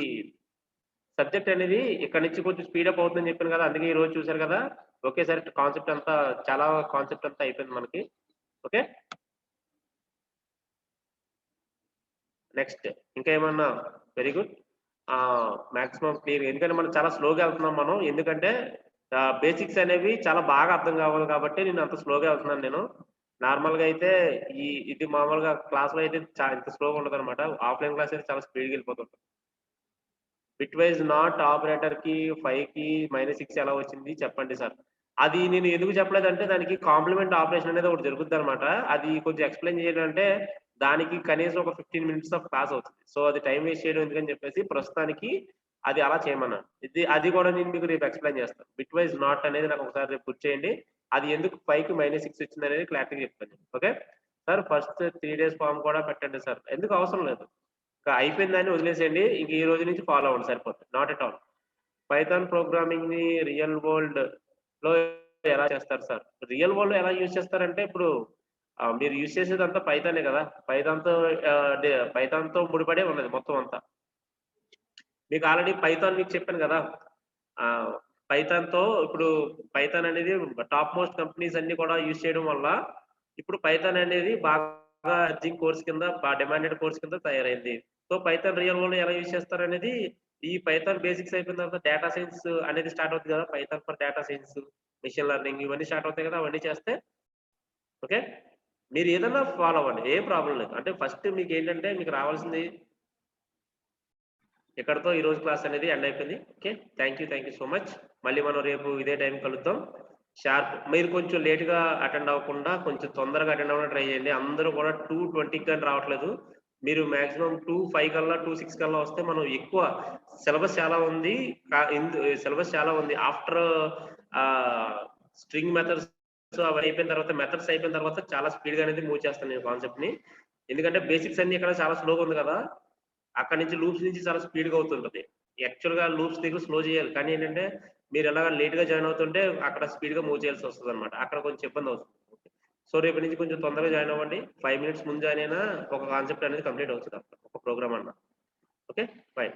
సబ్జెక్ట్ అనేది ఇక్కడ నుంచి కొంచెం స్పీడప్ అవుతుందని చెప్పాను కదా, అందుకే ఈ రోజు చూసారు కదా ఒకేసారి కాన్సెప్ట్ అంతా అయిపోయింది మనకి. ఓకే నెక్స్ట్ ఇంకా ఏమన్నా? Very good, maximum clear. ఎందుకంటే మనం చాలా స్లోగా వెళ్తున్నాం మనం, ఎందుకంటే బేసిక్స్ అనేవి చాలా బాగా అర్థం కావాలి కాబట్టి నేను అంత స్లోగా వెళ్తున్నాను. నేను నార్మల్గా అయితే ఇది మామూలుగా క్లాస్లో అయితే ఇంత స్లోగా ఉండదు అనమాట. ఆఫ్లైన్ క్లాస్ అయితే చాలా స్పీడ్గా వెళ్ళిపోతుంటాం. బిట్ వైజ్ నాట్ ఆపరేటర్ కి 5 కి -6 ఎలా వచ్చింది చెప్పండి సార్. అది నేను ఎందుకు చెప్పలేదంటే దానికి కాంప్లిమెంట్ ఆపరేషన్ అనేది ఒకటి జరుగుతుంది అనమాట. అది కొంచెం ఎక్స్ప్లెయిన్ చేయాలంటే దానికి కనీసం ఒక 15 మినిట్స్ ఆఫ్ క్లాస్ అవుతుంది. సో అది టైం వేస్ట్ చేయడం ఎందుకని చెప్పేసి ప్రస్తుతానికి అది అలా చేయమన్నాను. అది కూడా నేను మీకు రేపు ఎక్స్ప్లెయిన్ చేస్తాను. బిట్ వైజ్ నాట్ అనేది నాకు ఒకసారి రేపు గుర్తు చేయండి. అది ఎందుకు 5 కి -6 వచ్చింది అనేది క్లారిటీగా చెప్తాను. Okay sir, first 3 days form కూడా పెట్టండి సార్. ఎందుకు అవసరం లేదు, అయిపోయిందని వదిలేసేయండి. ఇంక ఈ రోజు నుంచి ఫాలో అవ్వండి సరిపోతుంది. Not at all. Python programming ని రియల్ వరల్డ్ లో ఎలా చేస్తారు సార్? రియల్ వరల్డ్ ఎలా యూజ్ చేస్తారంటే ఇప్పుడు మీరు యూజ్ చేసేది అంతా పైథానే కదా. పైథాన్ తో ముడిపడే ఉన్నది మొత్తం అంతా. మీకు ఆల్రెడీ పైథాన్ మీకు చెప్పాను కదా. పైథాన్ తో ఇప్పుడు పైథాన్ అనేది టాప్ మోస్ట్ కంపెనీస్ అన్ని కూడా యూజ్ చేయడం వల్ల ఇప్పుడు పైథాన్ అనేది బాగా అర్జింగ్ కోర్స్ కింద, డిమాండెడ్ కోర్స్ కింద తయారైంది. సో పైథాన్ రియల్ వరల్డ్ ఎలా యూజ్ చేస్తారు అనేది, ఈ పైథాన్ బేసిక్స్ అయిపోయిన తర్వాత డేటా సైన్స్ అనేది స్టార్ట్ అవుతుంది కదా. Python for data science, machine learning ఇవన్నీ స్టార్ట్ అవుతాయి కదా. అవన్నీ చేస్తే ఓకే మీరు ఏదన్నా ఫాలో అవ్వండి, ఏ ప్రాబ్లం లేదు. అంటే ఫస్ట్ మీకు ఏంటంటే మీకు రావాల్సింది ఇక్కడతో ఈ రోజు క్లాస్ అనేది ఎండ్ అయిపోయింది. Okay thank you so much. మళ్ళీ మనం రేపు ఇదే టైం కలుద్దాం షార్ప్. మీరు కొంచెం లేట్గా అటెండ్ అవ్వకుండా కొంచెం తొందరగా అటెండ్ అవ్వడం ట్రై చేయండి. అందరూ కూడా 2:20 కానీ రావట్లేదు. మీరు మాక్సిమం 2:05 కల్లా 2:06 కల్లా వస్తే మనం ఎక్కువ సిలబస్ చాలా ఉంది. ఆఫ్టర్ స్ట్రింగ్ మెథడ్స్ అవి అయిపోయిన తర్వాత, మెథడ్స్ అయిపోయిన తర్వాత చాలా స్పీడ్గా అనేది మూవ్ చేస్తాను నేను కాన్సెప్ట్ ని. ఎందుకంటే బేసిక్స్ అన్ని ఇక్కడ చాలా స్లోగా ఉంది కదా, అక్కడ నుంచి లూప్స్ నుంచి చాలా స్పీడ్గా అవుతుంటది. యాక్చువల్గా లూప్స్ దగ్గర స్లో చేయాలి, కానీ ఏంటంటే మీరు ఎలాగ లేట్గా జాయిన్ అవుతుంటే అక్కడ స్పీడ్గా మూవ్ చేయాల్సి వస్తుంది అనమాట. అక్కడ కొంచెం ఇబ్బంది అవుతుంది. సో రేపు నుంచి కొంచెం తొందరగా జాయిన్ అవ్వండి. 5 minutes ముందు జాయిన్ అయినా ఒక కాన్సెప్ట్ అనేది కంప్లీట్ అవుతుంది అక్కడ, ఒక ప్రోగ్రామ్ అన్న. Okay fine.